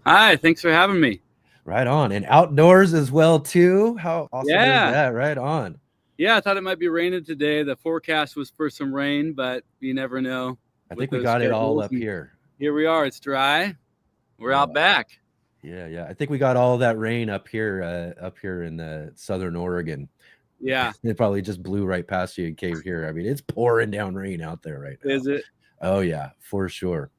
Hi, thanks for having me. Right on. And outdoors as well too. How awesome Yeah. is that? Right on. Yeah, I thought it might be raining today. The forecast was for some rain, but you never know. I with think we those got it all schedules. up here. Here we are. It's dry. We're Yeah. out back. Yeah. I think we got all that rain up here in southern Oregon. Yeah. It probably just blew right past you and came here. I mean, it's pouring down rain out there right now. Is it? Oh yeah, for sure.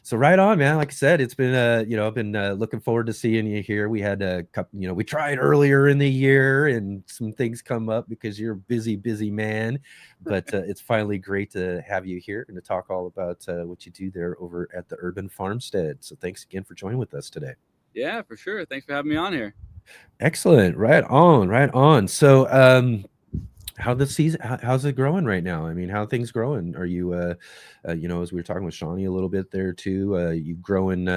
So right on, man. Like I said, it's been I've been looking forward to seeing you here. We had a couple, we tried earlier in the year and some things come up because you're a busy man, but it's finally great to have you here and to talk all about what you do there over at the Urban Farmstead. So thanks again for joining with us today. Yeah, for sure. Thanks for having me on here. Excellent. Right on. So how's it growing right now? I mean, how are things growing? Are you as we were talking with Shawnee a little bit there too, you growing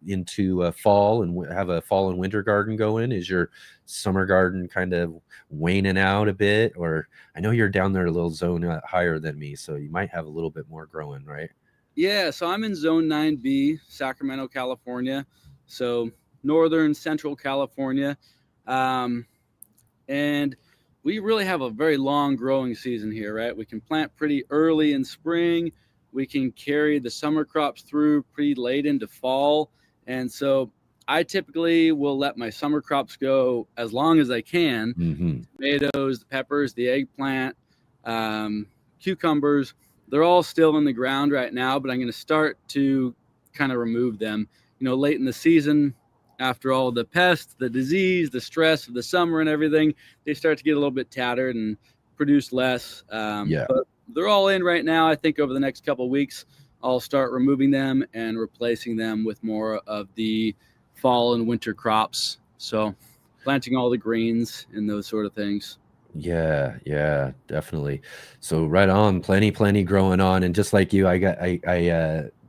into fall and have a fall and winter garden going? Is your summer garden kind of waning out a bit? Or I know you're down there a little zone higher than me, so you might have a little bit more growing, right? Yeah, so I'm in zone 9B, Sacramento, California. So northern central California. And we really have a very long growing season here, right? We can plant pretty early in spring. We can carry the summer crops through pretty late into fall. And so I typically will let my summer crops go as long as I can. Mm-hmm. Tomatoes, the peppers, the eggplant, cucumbers, they're all still in the ground right now, but I'm going to start to kind of remove them, late in the season. After all the pests, the disease, the stress of the summer and everything, they start to get a little bit tattered and produce less. But they're all in right now. I think over the next couple of weeks, I'll start removing them and replacing them with more of the fall and winter crops. So planting all the greens and those sort of things. Yeah, definitely. So right on, plenty growing on. And just like you, I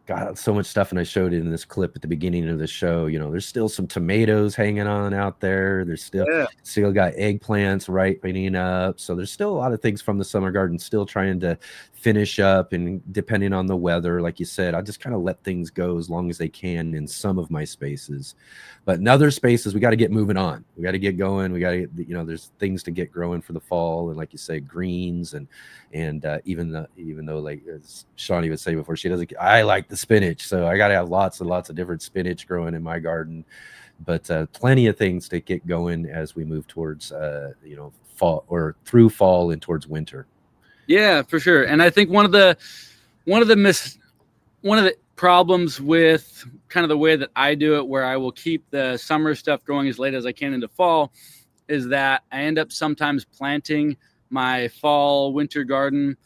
got so much stuff, and I showed it in this clip at the beginning of the show. There's still some tomatoes hanging on out there. There's still got eggplants ripening up. So there's still a lot of things from the summer garden still trying to finish up, and depending on the weather, like you said, I just kind of let things go as long as they can in some of my spaces. But in other spaces, we got to get moving on. We got to get going. We got to get, there's things to get growing for the fall, and like you say, greens and even though, like as Shawnee would say before, I like the spinach, so I got to have lots and lots of different spinach growing in my garden. But plenty of things to get going as we move towards fall, or through fall and towards winter. Yeah, for sure. And I think one of the problems with kind of the way that I do it, where I will keep the summer stuff going as late as I can into fall, is that I end up sometimes planting my fall winter garden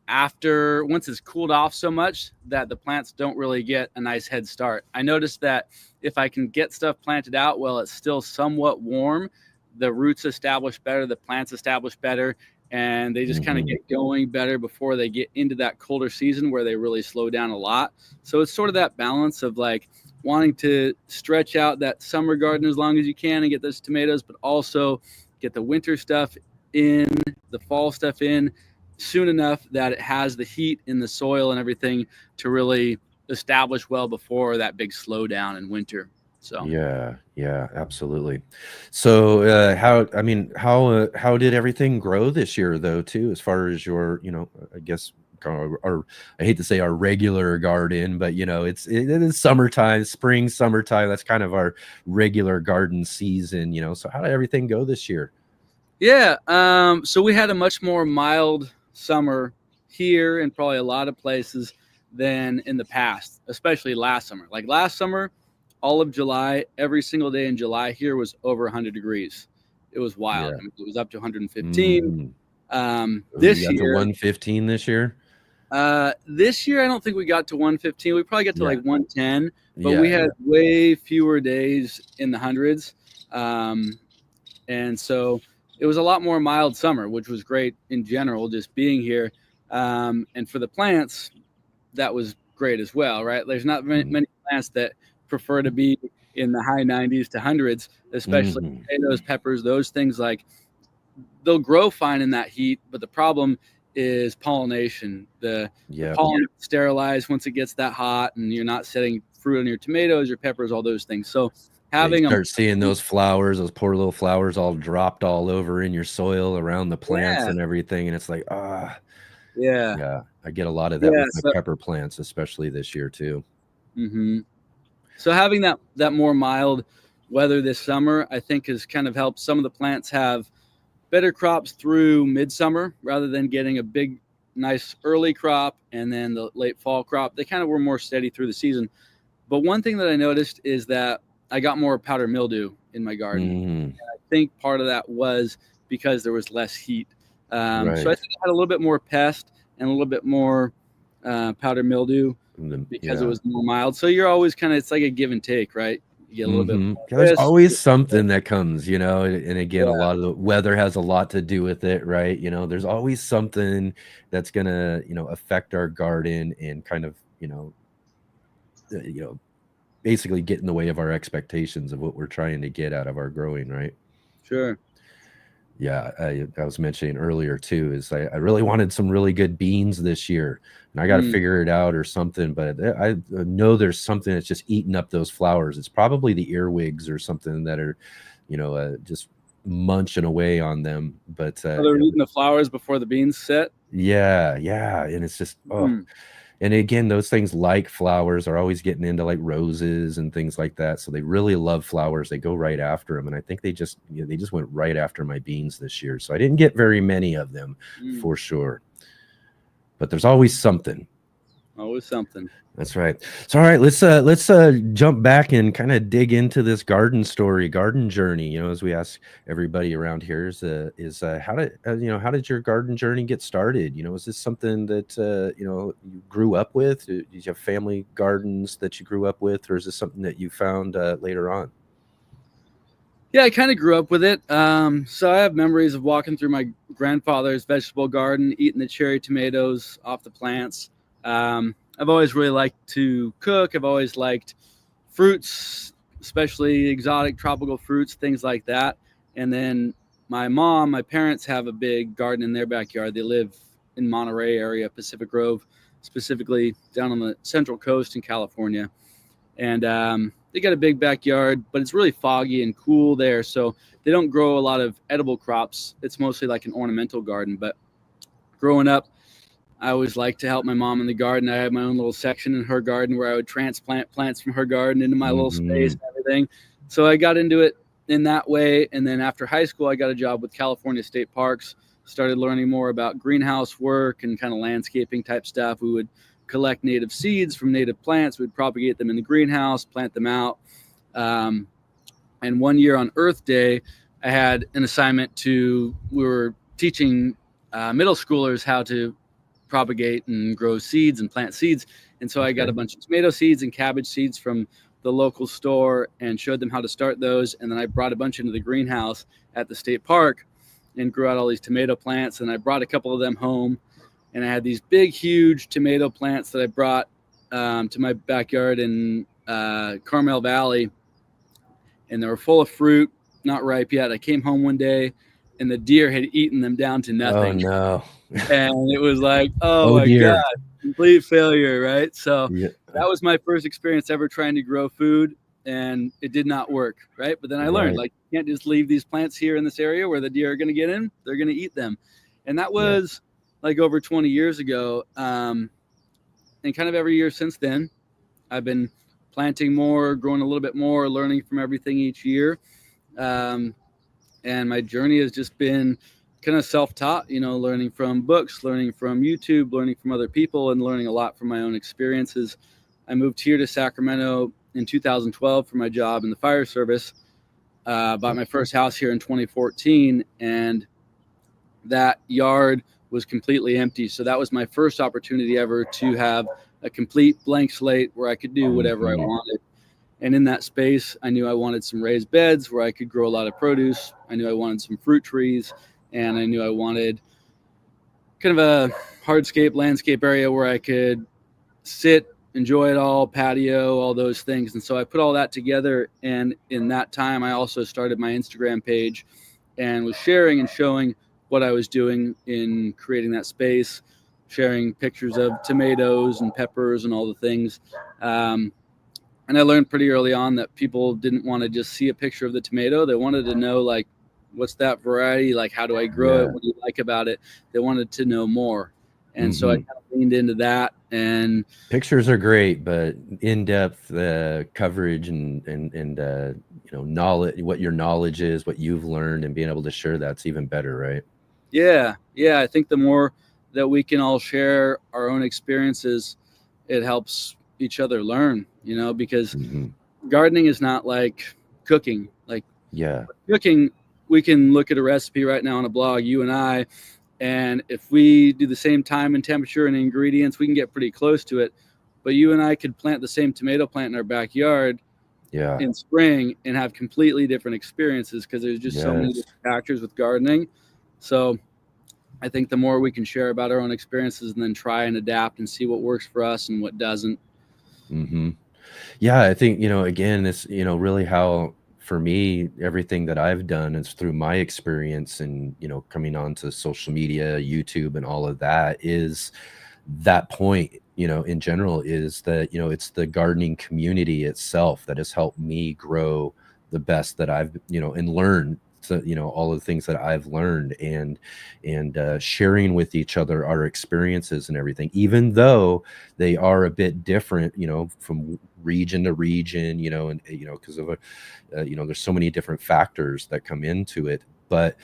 once it's cooled off so much that the plants don't really get a nice head start. I noticed that if I can get stuff planted out while it's still somewhat warm, the roots establish better, the plants establish better, and they just kind of get going better before they get into that colder season where they really slow down a lot. So it's sort of that balance of like wanting to stretch out that summer garden as long as you can and get those tomatoes, but also get the winter stuff in, the fall stuff in soon enough that it has the heat in the soil and everything to really establish well before that big slowdown in winter. So yeah, absolutely. So how did everything grow this year though too, as far as your I guess our I hate to say our regular garden, but it is summertime, summertime, that's kind of our regular garden season. So how did everything go this year? Yeah, so we had a much more mild summer here and probably a lot of places than in the past, especially last summer. Like last summer, all of July, every single day in July here was over 100 degrees. It was wild. Yeah. I mean, it was up to 115. This year, to 115 this year. This year, I don't think we got to 115. We probably got to like 110, but we had way fewer days in the hundreds. And so it was a lot more mild summer, which was great in general, just being here. And for the plants, that was great as well, right? There's not many plants that prefer to be in the high 90s to hundreds, especially potatoes, peppers, those things. Like they'll grow fine in that heat, but the problem is pollination. The pollen sterilized once it gets that hot, and you're not setting fruit on your tomatoes, your peppers, all those things. So having you them. start seeing those flowers, those poor little flowers all dropped all over in your soil around the plants Yeah. and everything. And it's like, Yeah. yeah, I get a lot of that Yeah. with my pepper plants, especially this year too. Mm-hmm. So having that more mild weather this summer, I think, has kind of helped some of the plants have better crops through midsummer rather than getting a big, nice early crop and then the late fall crop. They kind of were more steady through the season. But one thing that I noticed is that I got more powder mildew in my garden. Mm, I think part of that was because there was less heat. So I right. think I had a little bit more pest and a little bit more powder mildew because it Yeah. was more mild. So you're always kind of, it's like a give and take, right? You get a little bit more Yeah, there's this, always something that comes, and again, a Yeah. lot of the weather has a lot to do with it, right? There's always something that's gonna, affect our garden and kind of, basically get in the way of our expectations of what we're trying to get out of our growing, right? Sure. Yeah, I was mentioning earlier too, is I really wanted some really good beans this year, and I got to figure it out or something. But I know there's something that's just eating up those flowers. It's probably the earwigs or something that are, just munching away on them. But They're eating the flowers before the beans set. yeah, and it's just And again, those things like flowers are always getting into like roses and things like that. So they really love flowers. They go right after them. And I think they just went right after my beans this year. So I didn't get very many of them for sure. But there's always something. Always something. That's right. So, all right, let's jump back and kind of dig into this garden journey. As we ask everybody around here, is how did your garden journey get started? Is this something that you grew up with? Did you have family gardens that you grew up with, or is this something that you found later on? Yeah, I kind of grew up with it. So I have memories of walking through my grandfather's vegetable garden, eating the cherry tomatoes off the plants. I've always really liked to cook. I've always liked fruits, especially exotic tropical fruits, things like that. And then my parents have a big garden in their backyard. They live in Monterey area, Pacific Grove, specifically down on the Central Coast in California. And they got a big backyard, but it's really foggy and cool there. So they don't grow a lot of edible crops. It's mostly like an ornamental garden. But growing up, I always liked to help my mom in the garden. I had my own little section in her garden where I would transplant plants from her garden into my little space and everything. So I got into it in that way. And then after high school, I got a job with California State Parks, started learning more about greenhouse work and kind of landscaping type stuff. We would collect native seeds from native plants. We'd propagate them in the greenhouse, plant them out. And one year on Earth Day, I had an assignment we were teaching middle schoolers how to propagate and grow seeds and plant seeds. And so I got a bunch of tomato seeds and cabbage seeds from the local store and showed them how to start those. And then I brought a bunch into the greenhouse at the state park and grew out all these tomato plants. And I brought a couple of them home, and I had these big, huge tomato plants that I brought to my backyard in Carmel Valley. And they were full of fruit, not ripe yet. I came home one day and the deer had eaten them down to nothing. Oh no. And it was like, oh my dear. God, complete failure, right? So that was my first experience ever trying to grow food, and it did not work, right? But then I learned, like, you can't just leave these plants here in this area where the deer are going to get in. They're going to eat them. And that was like over 20 years ago. And kind of every year since then, I've been planting more, growing a little bit more, learning from everything each year. And my journey has just been kind of self-taught, learning from books, learning from YouTube, learning from other people, and learning a lot from my own experiences. I moved here to Sacramento in 2012 for my job in the fire service. Bought my first house here in 2014, and that yard was completely empty. So that was my first opportunity ever to have a complete blank slate where I could do whatever I wanted. And in that space, I knew I wanted some raised beds where I could grow a lot of produce. I knew I wanted some fruit trees, and I knew I wanted kind of a hardscape landscape area where I could sit, enjoy it all, patio, all those things. And so I put all that together. And in that time, I also started my Instagram page and was sharing and showing what I was doing in creating that space, sharing pictures of tomatoes and peppers and all the things. And I learned pretty early on that people didn't want to just see a picture of the tomato. They wanted to know, like, what's that variety? Like, how do I grow it? What do you like about it? They wanted to know more. And so I kind of leaned into that. And pictures are great, but in-depth coverage and knowledge, what your knowledge is, what you've learned, and being able to share that's even better, right? Yeah. I think the more that we can all share our own experiences, it helps each other learn, because gardening is not like cooking. Like cooking, we can look at a recipe right now on a blog, you and I, and if we do the same time and temperature and ingredients, we can get pretty close to it. But you and I could plant the same tomato plant in our backyard in spring and have completely different experiences, because there's just so many different factors with gardening. So I think the more we can share about our own experiences and then try and adapt and see what works for us and what doesn't. Yeah, I think, again, it's, really how, for me, everything that I've done is through my experience and, coming onto social media, YouTube, and all of that, is that point, in general, is that, it's the gardening community itself that has helped me grow the best that I've, and learn. So, all of the things that I've learned, and sharing with each other our experiences and everything, even though they are a bit different, from region to region, and, because of, there's so many different factors that come into it. But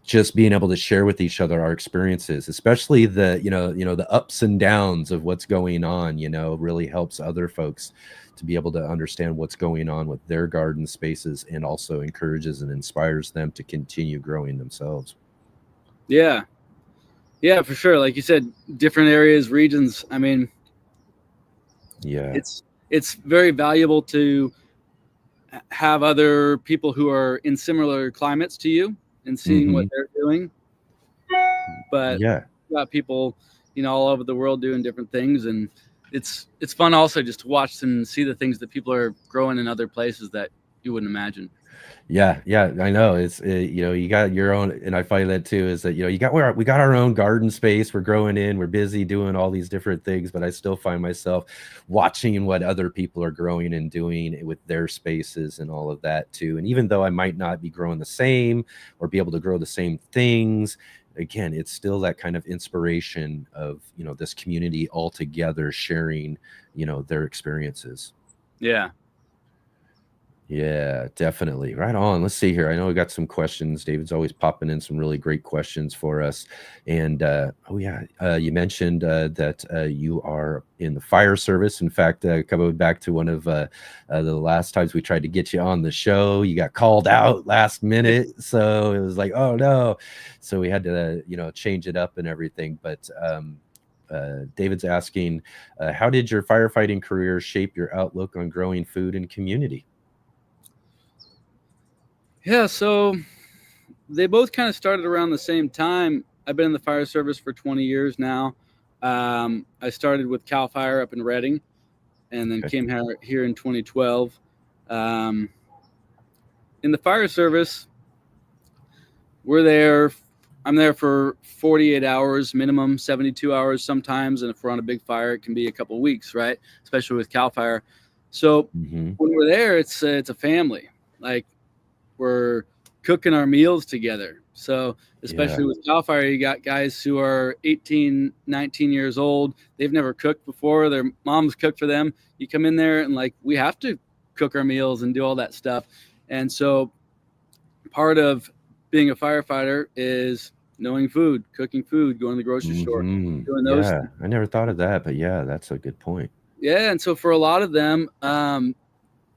just being able to share with each other our experiences, especially the, the ups and downs of what's going on, really helps other folks to be able to understand what's going on with their garden spaces, and also encourages and inspires them to continue growing themselves. Yeah, for sure. Like you said, different areas, regions. I mean, it's very valuable to have other people who are in similar climates to you and seeing what they're doing. But you got people, all over the world doing different things, and it's fun also just to watch and see the things that people are growing in other places that you wouldn't imagine. Yeah, I know. It's you got your own, and I find that too, is that we got our own garden space. We're growing in, we're busy doing all these different things, but I still find myself watching what other people are growing and doing with their spaces and all of that too. And even though I might not be growing the same or be able to grow the same things, again, it's still that kind of inspiration of this community all together sharing their experiences. Yeah, definitely. Right on. Let's see here. I know we got some questions. David's always popping in some really great questions for us. And you mentioned that you are in the fire service. In fact, coming back to one of the last times we tried to get you on the show, you got called out last minute. So it was like, oh no. So we had to, change it up and everything. But David's asking, how did your firefighting career shape your outlook on growing food and community? Yeah, so they both kind of started around the same time. I've been in the fire service for 20 years now. I started with CAL FIRE up in Reading, and then came here in 2012. In the fire service, I'm there for 48 hours minimum, 72 hours sometimes, and if we're on a big fire, it can be a couple of weeks, right? Especially with CAL FIRE. So when we're there, it's a family. Like, we're cooking our meals together. So especially with CAL FIRE, you got guys who are 18, 19 years old. They've never cooked before. Their moms cooked for them. You come in there and we have to cook our meals and do all that stuff. And so part of being a firefighter is knowing food, cooking food, going to the grocery store, doing those things. I never thought of that, but that's a good point. Yeah. And so for a lot of them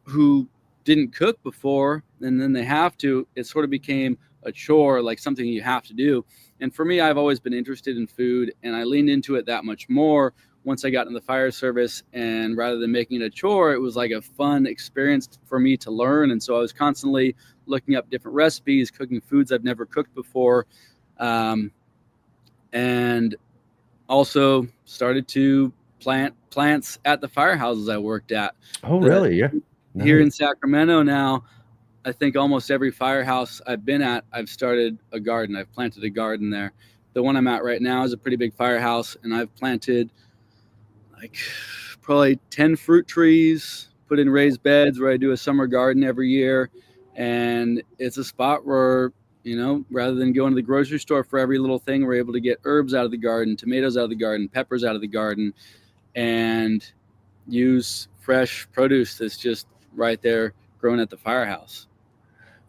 who didn't cook before, and then they have to, it sort of became a chore, like something you have to do. And for me, I've always been interested in food, and I leaned into it that much more once I got in the fire service. And rather than making it a chore, it was like a fun experience for me to learn. And so I was constantly looking up different recipes, cooking foods I've never cooked before, and also started to plant plants at the firehouses I worked at. Oh, really? Yeah. Here in Sacramento now, I think almost every firehouse I've been at, I've started a garden. I've planted a garden there. The one I'm at right now is a pretty big firehouse, and I've planted probably 10 fruit trees, put in raised beds where I do a summer garden every year. And it's a spot where, you know, rather than going to the grocery store for every little thing, we're able to get herbs out of the garden, tomatoes out of the garden, peppers out of the garden, and use fresh produce that's just right there growing at the firehouse.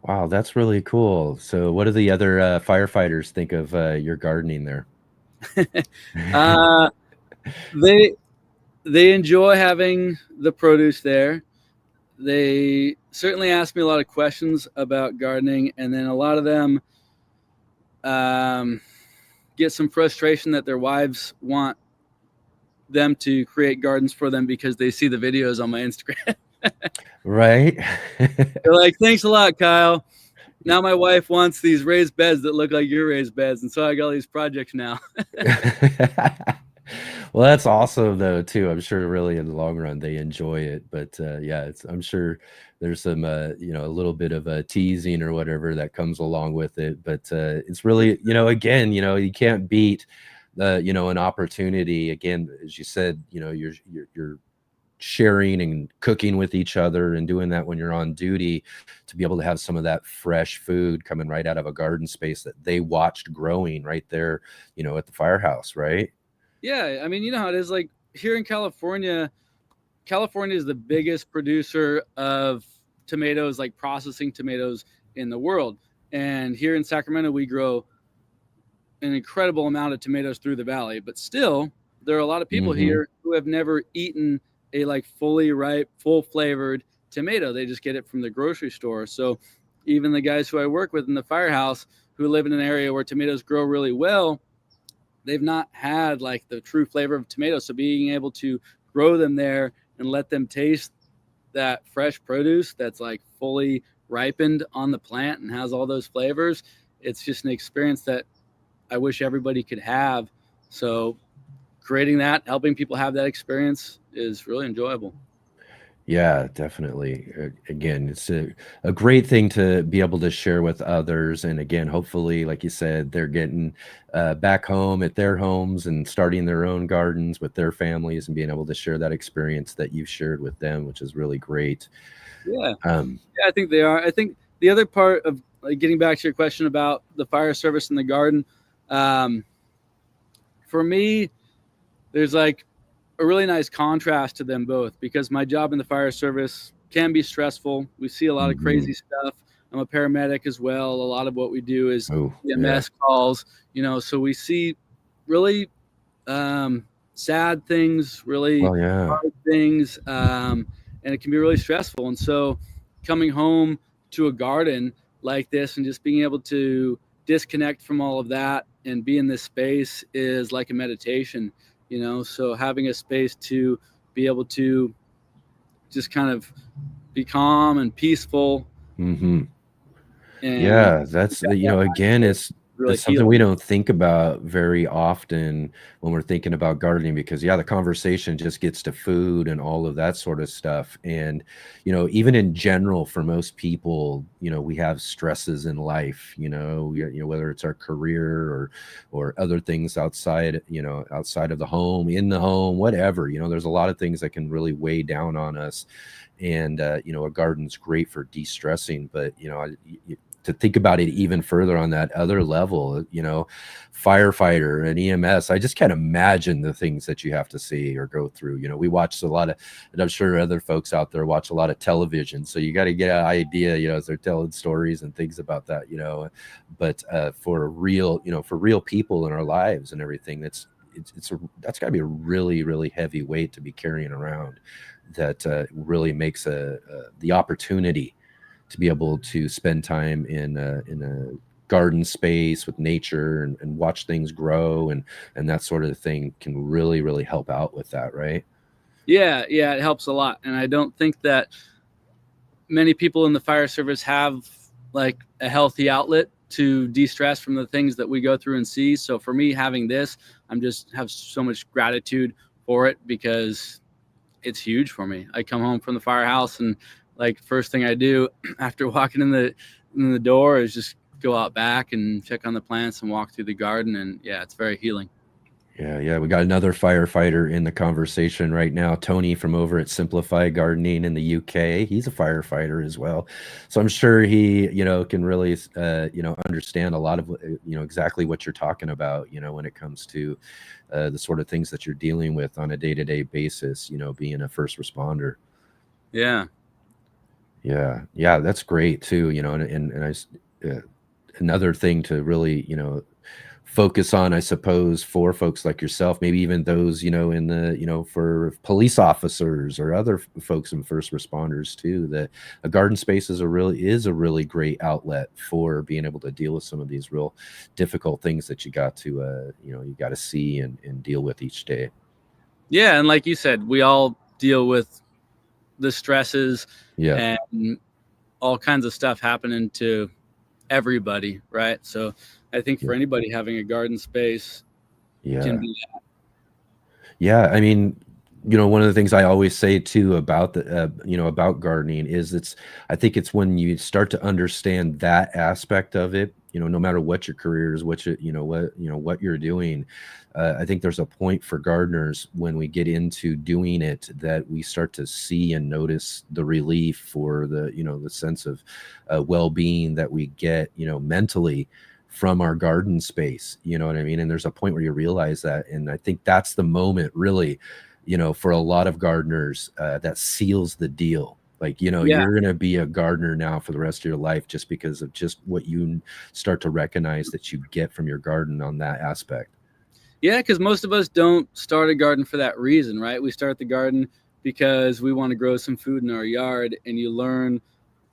Wow, that's really cool. So what do the other firefighters think of your gardening there? uh, they enjoy having the produce there. They certainly ask me a lot of questions about gardening, and then a lot of them get some frustration that their wives want them to create gardens for them because they see the videos on my Instagram. Right. They're like, thanks a lot, Kyle. Now my wife wants these raised beds that look like your raised beds, and so I got all these projects now. Well, that's awesome though too. I'm sure really in the long run they enjoy it, but yeah, I'm sure there's some you know, a little bit of a teasing or whatever that comes along with it, but it's really, you know, again, you know, you can't beat you know, an opportunity. Again, as you said, you know, you're sharing and cooking with each other and doing that when you're on duty, to be able to have some of that fresh food coming right out of a garden space that they watched growing right there, you know, at the firehouse, right? Yeah, I mean, you know how it is. Like here in California, California is the biggest producer of tomatoes, like processing tomatoes in the world. And here in Sacramento, we grow an incredible amount of tomatoes through the valley. But still, there are a lot of people here who have never eaten a like fully ripe, full flavored tomato. They just get it from the grocery store. So even the guys who I work with in the firehouse who live in an area where tomatoes grow really well, they've not had like the true flavor of tomatoes. So being able to grow them there and let them taste that fresh produce that's like fully ripened on the plant and has all those flavors, it's just an experience that I wish everybody could have. So creating that, helping people have that experience is really enjoyable. Yeah, definitely. Again, it's a great thing to be able to share with others. And again, hopefully, like you said, they're getting back home at their homes and starting their own gardens with their families and being able to share that experience that you've shared with them, which is really great. Yeah. Yeah, I think they are. I think the other part of like, getting back to your question about the fire service and the garden, for me, there's like a really nice contrast to them both, because my job in the fire service can be stressful. We see a lot of crazy stuff. I'm a paramedic as well. A lot of what we do is EMS calls, you know, so we see really sad things, really hard things, and it can be really stressful. And so coming home to a garden like this and just being able to disconnect from all of that and be in this space is like a meditation. You know, so having a space to be able to just kind of be calm and peaceful. And Yeah, that's, you know, again, it's something we don't think about very often when we're thinking about gardening, because the conversation just gets to food and all of that sort of stuff. And, you know, even in general, for most people, you know, we have stresses in life, you know, whether it's our career or other things outside, you know, outside of the home, in the home, whatever, you know, there's a lot of things that can really weigh down on us. And, you know, a garden's great for de-stressing, but, you know, to think about it even further on that other level, you know, firefighter and EMS, I just can't imagine the things that you have to see or go through. You know, we watch a lot of, and I'm sure other folks out there watch a lot of television, so you got to get an idea, you know, as they're telling stories and things about that, you know, but for real, you know, for real people in our lives and everything, that's got to be a really, really heavy weight to be carrying around, that really makes the opportunity to be able to spend time in a garden space with nature and watch things grow and that sort of thing can really, really help out with that, right? Yeah, it helps a lot. And I don't think that many people in the fire service have like a healthy outlet to de-stress from the things that we go through and see. So for me, having this, I'm just have so much gratitude for it, because it's huge for me. I come home from the firehouse and like first thing I do after walking in the door is just go out back and check on the plants and walk through the garden. And yeah, it's very healing. Yeah. We got another firefighter in the conversation right now. Tony from over at Simplify Gardening in the UK. He's a firefighter as well. So I'm sure he, can really, understand a lot of, exactly what you're talking about, when it comes to the sort of things that you're dealing with on a day-to-day basis, being a first responder. Yeah. Yeah. That's great too, another thing to really, focus on, I suppose, for folks like yourself, maybe even those, in the, for police officers or other folks and first responders too, that a garden space is a really great outlet for being able to deal with some of these real difficult things that you got to, you got to see and deal with each day. Yeah. And like you said, we all deal with the stresses and all kinds of stuff happening to everybody, right? So I think for anybody, having a garden space can be that. Yeah, I mean, one of the things I always say too about the, about gardening is I think it's when you start to understand that aspect of it, no matter what your career is, what what you're doing. I think there's a point for gardeners when we get into doing it that we start to see and notice the relief for the, the sense of well-being that we get, mentally from our garden space. You know what I mean? And there's a point where you realize that. And I think that's the moment really, for a lot of gardeners, that seals the deal. Like, you're going to be a gardener now for the rest of your life just because of just what you start to recognize that you get from your garden on that aspect. Yeah, because most of us don't start a garden for that reason, right? We start the garden because we want to grow some food in our yard, and you learn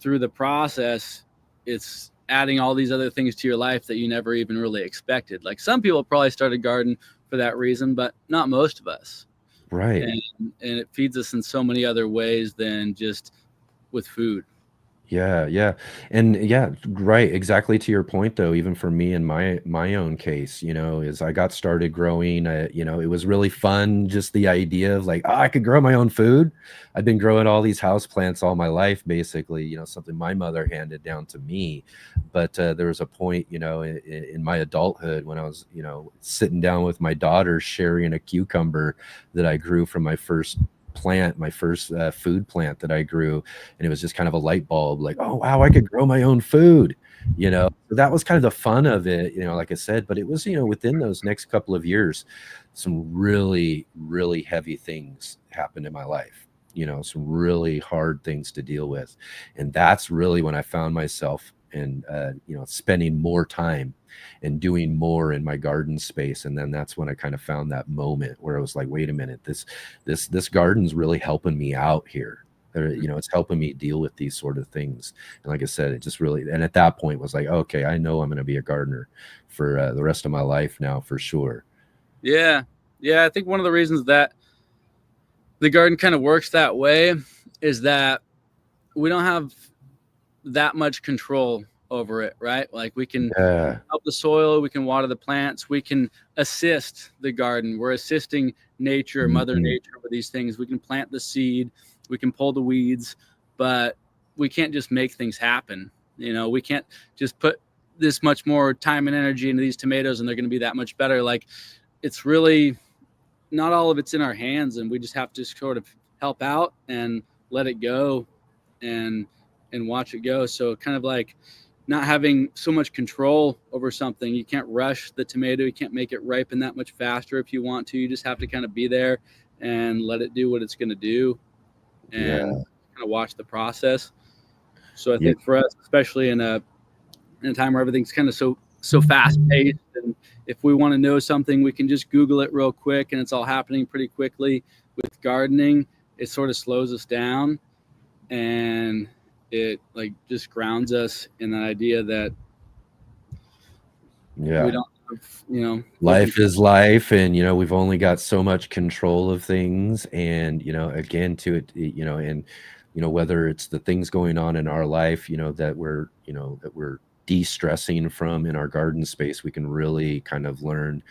through the process, it's adding all these other things to your life that you never even really expected. Like, some people probably start a garden for that reason, but not most of us. Right. And it feeds us in so many other ways than just with food. Yeah. And right. Exactly to your point though, even for me in my own case, as I got started growing, it was really fun. Just the idea of like, oh, I could grow my own food. I've been growing all these house plants all my life, basically, something my mother handed down to me. But there was a point, in my adulthood when I was, sitting down with my daughter, sharing a cucumber that I grew from my first food plant that I grew, and it was just kind of a light bulb, like, oh wow, I could grow my own food. That was kind of the fun of it, like I said. But it was, within those next couple of years, some really, really heavy things happened in my life, some really hard things to deal with. And that's really when I found myself and spending more time and doing more in my garden space. And then that's when I kind of found that moment where I was like, wait a minute, this garden's really helping me out here. It's helping me deal with these sort of things. And like I said, it just really, and at that point was like, okay, I know I'm going to be a gardener for the rest of my life now, for sure. Yeah. I think one of the reasons that the garden kind of works that way is that we don't have that much control over it, right? Like, we can help the soil, we can water the plants, we can assist the garden. We're assisting nature, Mother Nature, with these things. We can plant the seed, we can pull the weeds, but we can't just make things happen. We can't just put this much more time and energy into these tomatoes and they're going to be that much better. Like, it's really not all of it's in our hands, and we just have to sort of help out and let it go and watch it go. So kind of like not having so much control over something. You can't rush the tomato. You can't make it ripen that much faster if you want to. You just have to kind of be there and let it do what it's going to do and kind of watch the process. So I think for us, especially in a time where everything's kind of so fast paced, and if we want to know something, we can just Google it real quick and it's all happening pretty quickly. With gardening, it sort of slows us down, and it like just grounds us in the idea that we don't have, life is life, and we've only got so much control of things. And again, to it, and whether it's the things going on in our life, that we're de-stressing from in our garden space, we can really kind of learn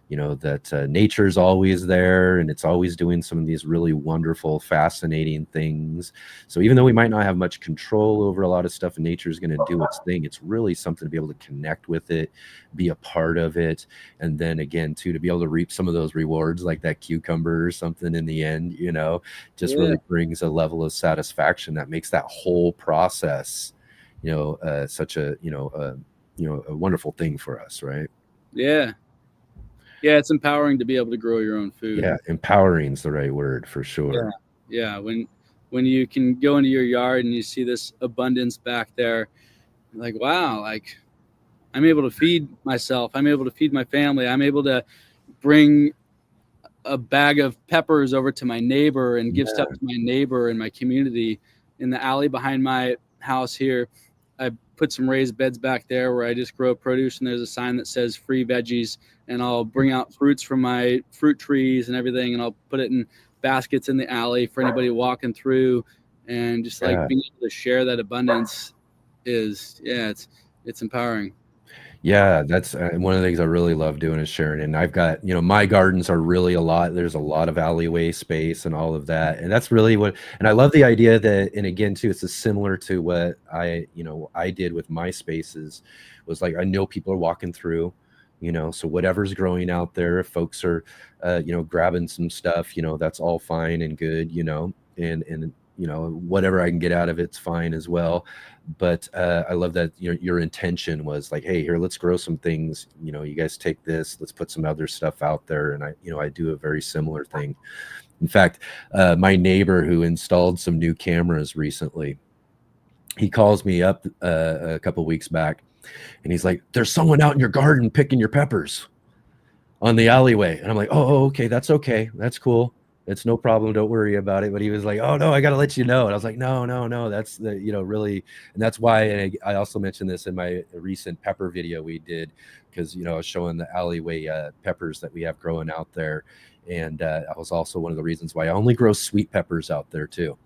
that nature's always there, and it's always doing some of these really wonderful, fascinating things. So even though we might not have much control over a lot of stuff, and nature's going to do its thing, it's really something to be able to connect with it, be a part of it, and then again too, to be able to reap some of those rewards like that cucumber or something in the end, just really brings a level of satisfaction that makes that whole process such a a wonderful thing for us, right? Yeah, it's empowering to be able to grow your own food. Yeah, empowering is the right word for sure. Yeah. When you can go into your yard and you see this abundance back there, like, wow, like I'm able to feed myself. I'm able to feed my family. I'm able to bring a bag of peppers over to my neighbor and give stuff to my neighbor in my community. In the alley behind my house here, I put some raised beds back there where I just grow produce, and there's a sign that says free veggies, and I'll bring out fruits from my fruit trees and everything, and I'll put it in baskets in the alley for anybody walking through, and just like being able to share that abundance is, it's empowering. Yeah, that's one of the things I really love doing is sharing. And I've got, my gardens are really there's a lot of alleyway space and all of that. And that's really and I love the idea that, and again, too, it's similar to what I did with my spaces, was like, I know people are walking through, so whatever's growing out there, if folks are, grabbing some stuff, that's all fine and good, and whatever I can get out of it's fine as well. But I love that your intention was like, hey, here, let's grow some things. You guys take this, let's put some other stuff out there. And I do a very similar thing. In fact, my neighbor who installed some new cameras recently, he calls me up a couple weeks back, and he's like, there's someone out in your garden picking your peppers on the alleyway. And I'm like, oh, okay, that's okay. That's cool. It's no problem. Don't worry about it. But he was like, oh no, I got to let you know. And I was like, no, that's the, really. And that's why I also mentioned this in my recent pepper video we did, because, I was showing the alleyway peppers that we have growing out there. And that was also one of the reasons why I only grow sweet peppers out there too.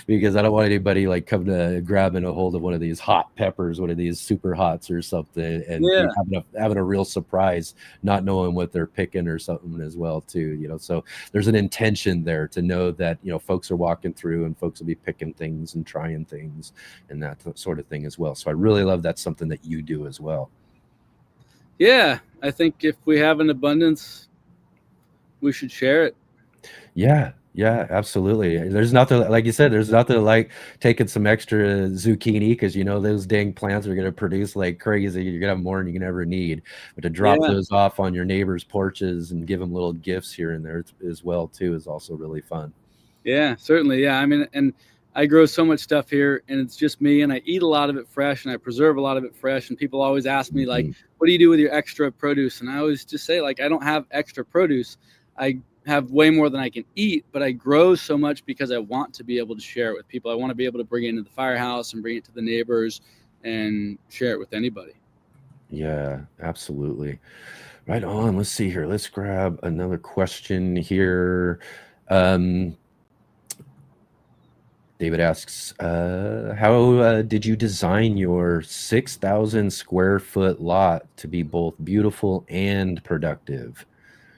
Because I don't want anybody like come to grabbing a hold of one of these hot peppers, one of these super hots or something, and having a real surprise, not knowing what they're picking or something as well too. So there's an intention there to know that folks are walking through and folks will be picking things and trying things and that sort of thing as well. So I really love that's something that you do as well. Yeah, I think if we have an abundance, we should share it. Yeah, absolutely. There's nothing, like you said, there's nothing like taking some extra zucchini, because those dang plants are going to produce like crazy. You're going to have more than you can ever need. But to drop those off on your neighbors' porches and give them little gifts here and there as well too is also really fun. Yeah, certainly. Yeah, I mean, and I grow so much stuff here, and it's just me, and I eat a lot of it fresh, and I preserve a lot of it fresh. And people always ask me like, what do you do with your extra produce? And I always just say, like, I don't have extra produce. I have way more than I can eat, but I grow so much because I want to be able to share it with people. I want to be able to bring it into the firehouse and bring it to the neighbors and share it with anybody. Yeah, absolutely. Right on. Let's see here. Let's grab another question here. David asks, how did you design your 6,000 square foot lot to be both beautiful and productive?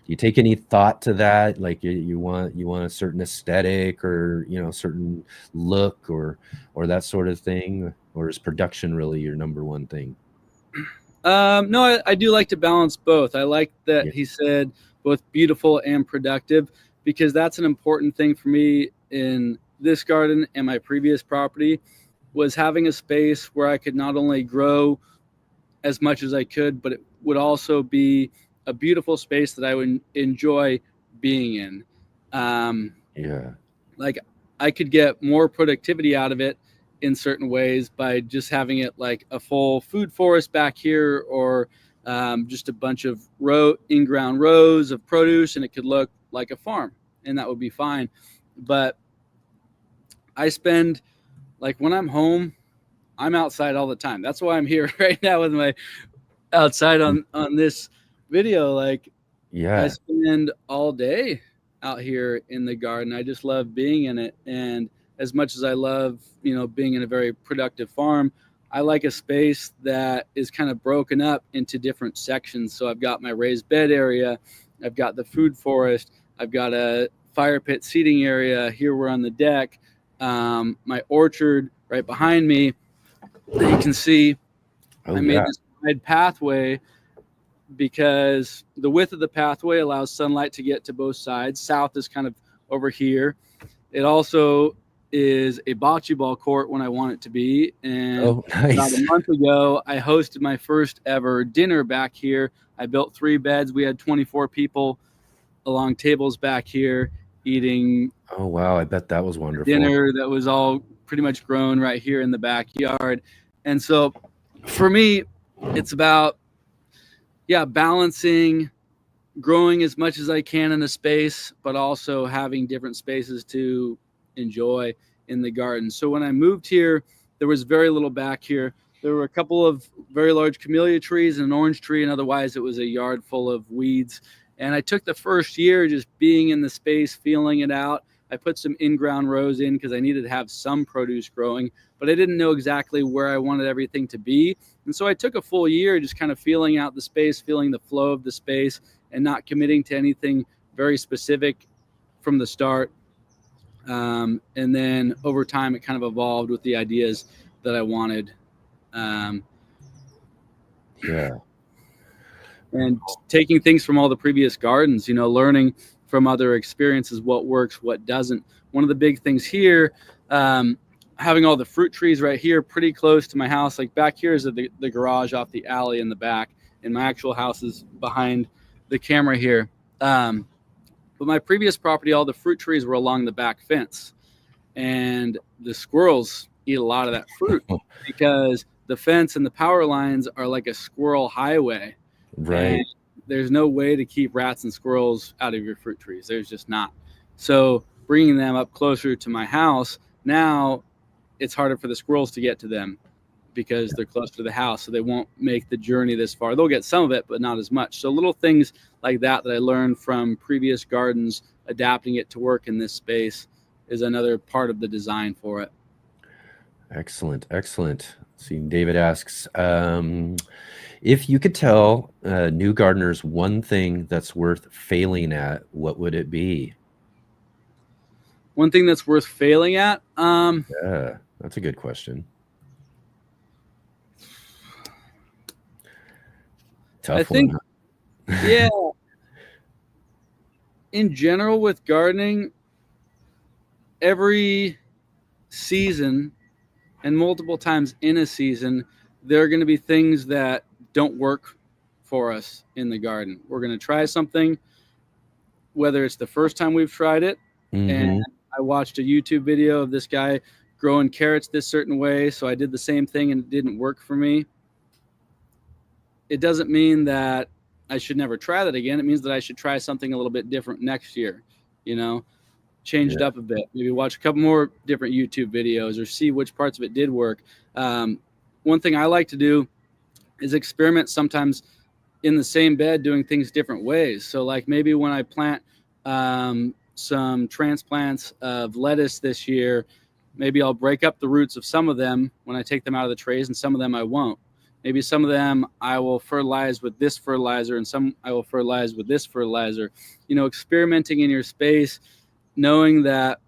Do you take any thought to that? Like you want a certain aesthetic or certain look or that sort of thing, or is production really your number one thing? No, I do like to balance both. I like that he said both beautiful and productive, because that's an important thing for me in this garden and my previous property, was having a space where I could not only grow as much as I could, but it would also be a beautiful space that I would enjoy being in. Like I could get more productivity out of it in certain ways by just having it like a full food forest back here, or just a bunch of in-ground rows of produce, and it could look like a farm, and that would be fine. But I spend, like, when I'm home, I'm outside all the time. That's why I'm here right now with my outside on this video. Like, I spend all day out here in the garden. I just love being in it. And as much as I love, being in a very productive farm, I like a space that is kind of broken up into different sections. So I've got my raised bed area, I've got the food forest, I've got a fire pit seating area. Here we're on the deck. My orchard right behind me that you can see. I made this wide pathway because the width of the pathway allows sunlight to get to both sides. South is kind of over here. It also is a bocce ball court when I want it to be. And about a month ago, I hosted my first ever dinner back here. I built 3 beds. We had 24 people along tables back here eating. Oh, wow. I bet that was wonderful. Dinner that was all pretty much grown right here in the backyard. And so for me, it's about, balancing, growing as much as I can in a space, but also having different spaces to enjoy in the garden. So when I moved here, there was very little back here. There were a couple of very large camellia trees and an orange tree, and otherwise it was a yard full of weeds. And I took the first year just being in the space, feeling it out. I put some in-ground rows in because I needed to have some produce growing, but I didn't know exactly where I wanted everything to be. And so I took a full year just kind of feeling out the space, feeling the flow of the space, and not committing to anything very specific from the start. And then over time, it kind of evolved with the ideas that I wanted. And taking things from all the previous gardens, learning from other experiences, what works, what doesn't. One of the big things here, having all the fruit trees right here pretty close to my house. Like back here is the garage off the alley in the back, and my actual house is behind the camera here. But my previous property, all the fruit trees were along the back fence, and the squirrels eat a lot of that fruit because the fence and the power lines are like a squirrel highway. Right. And there's no way to keep rats and squirrels out of your fruit trees. There's just not. So bringing them up closer to my house, now it's harder for the squirrels to get to them because they're close to the house. So they won't make the journey this far. They'll get some of it, but not as much. So little things like that I learned from previous gardens, adapting it to work in this space is another part of the design for it. Excellent. See, David asks, if you could tell new gardeners one thing that's worth failing at, what would it be? One thing that's worth failing at? Yeah, that's a good question. Tough I think, one. Yeah. In general with gardening, every season and multiple times in a season, there are going to be things that don't work for us in the garden. We're going to try something, whether it's the first time we've tried it. And I watched a YouTube video of this guy growing carrots this certain way, so I did the same thing and it didn't work for me. It doesn't mean that I should never try that again. It means that I should try something a little bit different next year, change it up a bit, maybe watch a couple more different YouTube videos or see which parts of it did work. One thing I like to do is experiment sometimes in the same bed doing things different ways. So like maybe when I plant some transplants of lettuce this year, maybe I'll break up the roots of some of them when I take them out of the trays, and some of them I won't. Maybe some of them I will fertilize with this fertilizer and some I will fertilize with this fertilizer. Experimenting in your space, knowing that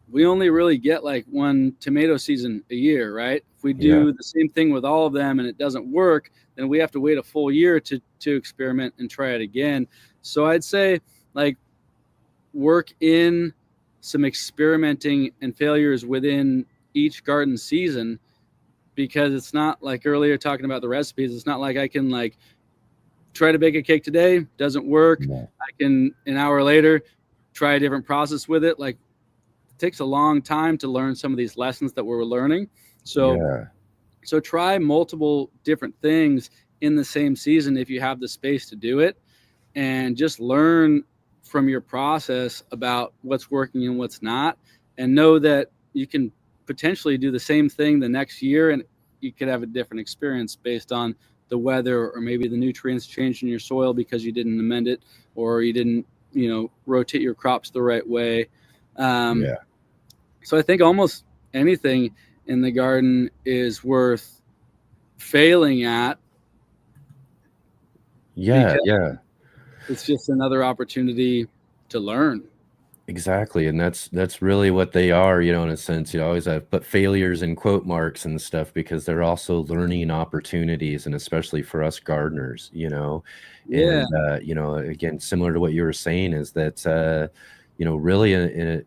we only really get like one tomato season a year, right? If we do the same thing with all of them and it doesn't work, then we have to wait a full year to experiment and try it again. So I'd say like work in some experimenting and failures within each garden season, because it's not like earlier talking about the recipes. It's not like I can like try to bake a cake today, doesn't work. I can an hour later try a different process with it. Like it takes a long time to learn some of these lessons that we're learning. So try multiple different things in the same season if you have the space to do it, and just learn from your process about what's working and what's not, and know that you can potentially do the same thing the next year and you could have a different experience based on the weather, or maybe the nutrients changed in your soil because you didn't amend it, or you didn't rotate your crops the right way. So I think almost anything in the garden is worth failing at. Yeah, yeah. It's just another opportunity to learn. Exactly, and that's really what they are, in a sense. You always have put failures in quote marks and stuff because they're also learning opportunities, and especially for us gardeners, Yeah. and again, similar to what you were saying is that really,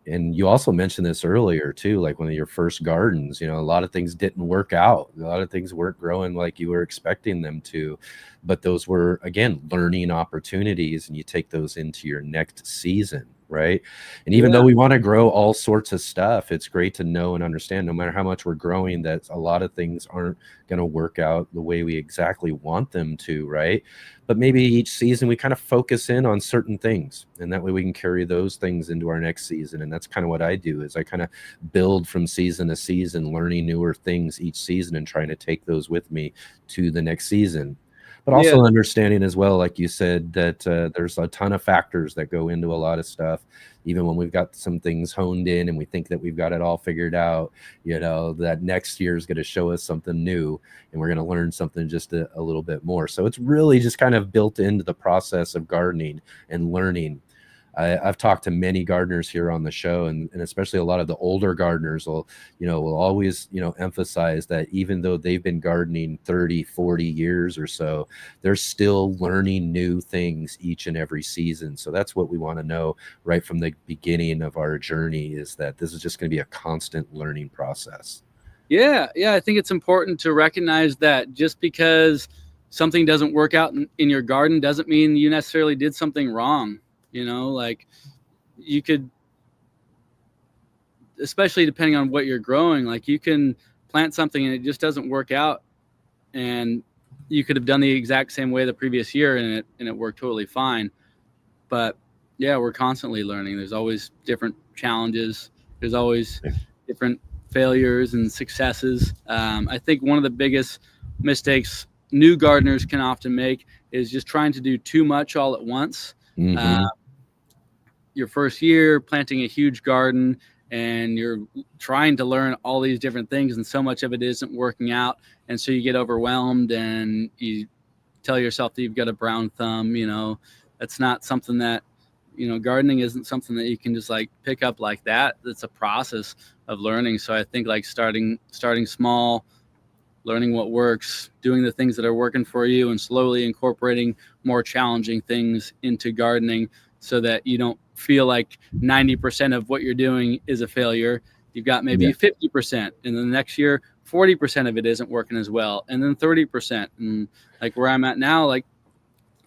and you also mentioned this earlier too, like one of your first gardens, a lot of things didn't work out, a lot of things weren't growing like you were expecting them to, but those were, again, learning opportunities, and you take those into your next season. Right. And even though we want to grow all sorts of stuff, it's great to know and understand, no matter how much we're growing, that a lot of things aren't going to work out the way we exactly want them to. Right. But maybe each season we kind of focus in on certain things, and that way we can carry those things into our next season. And that's kind of what I do, is I kind of build from season to season, learning newer things each season and trying to take those with me to the next season. But also understanding as well, like you said, that there's a ton of factors that go into a lot of stuff. Even when we've got some things honed in and we think that we've got it all figured out, that next year is going to show us something new, and we're going to learn something just a little bit more. So it's really just kind of built into the process of gardening and learning. I've talked to many gardeners here on the show, and especially a lot of the older gardeners will always, emphasize that even though they've been gardening 30, 40 years or so, they're still learning new things each and every season. So that's what we want to know right from the beginning of our journey, is that this is just going to be a constant learning process. Yeah. I think it's important to recognize that just because something doesn't work out in your garden doesn't mean you necessarily did something wrong. Like you could, especially depending on what you're growing, like you can plant something and it just doesn't work out, and you could have done the exact same way the previous year and it worked totally fine. But yeah, we're constantly learning. There's always different challenges. There's always different failures and successes. I think one of the biggest mistakes new gardeners can often make is just trying to do too much all at once. Mm-hmm. Your first year planting a huge garden, and you're trying to learn all these different things, and so much of it isn't working out, and so you get overwhelmed and you tell yourself that you've got a brown thumb. That's not something that, gardening isn't something that you can just like pick up like that. It's a process of learning. So I think like starting small, learning what works, doing the things that are working for you, and slowly incorporating more challenging things into gardening, so that you don't feel like 90% of what you're doing is a failure. You've got maybe 50%, and then the next year 40% of it isn't working as well, and then 30%. And like where I'm at now, like,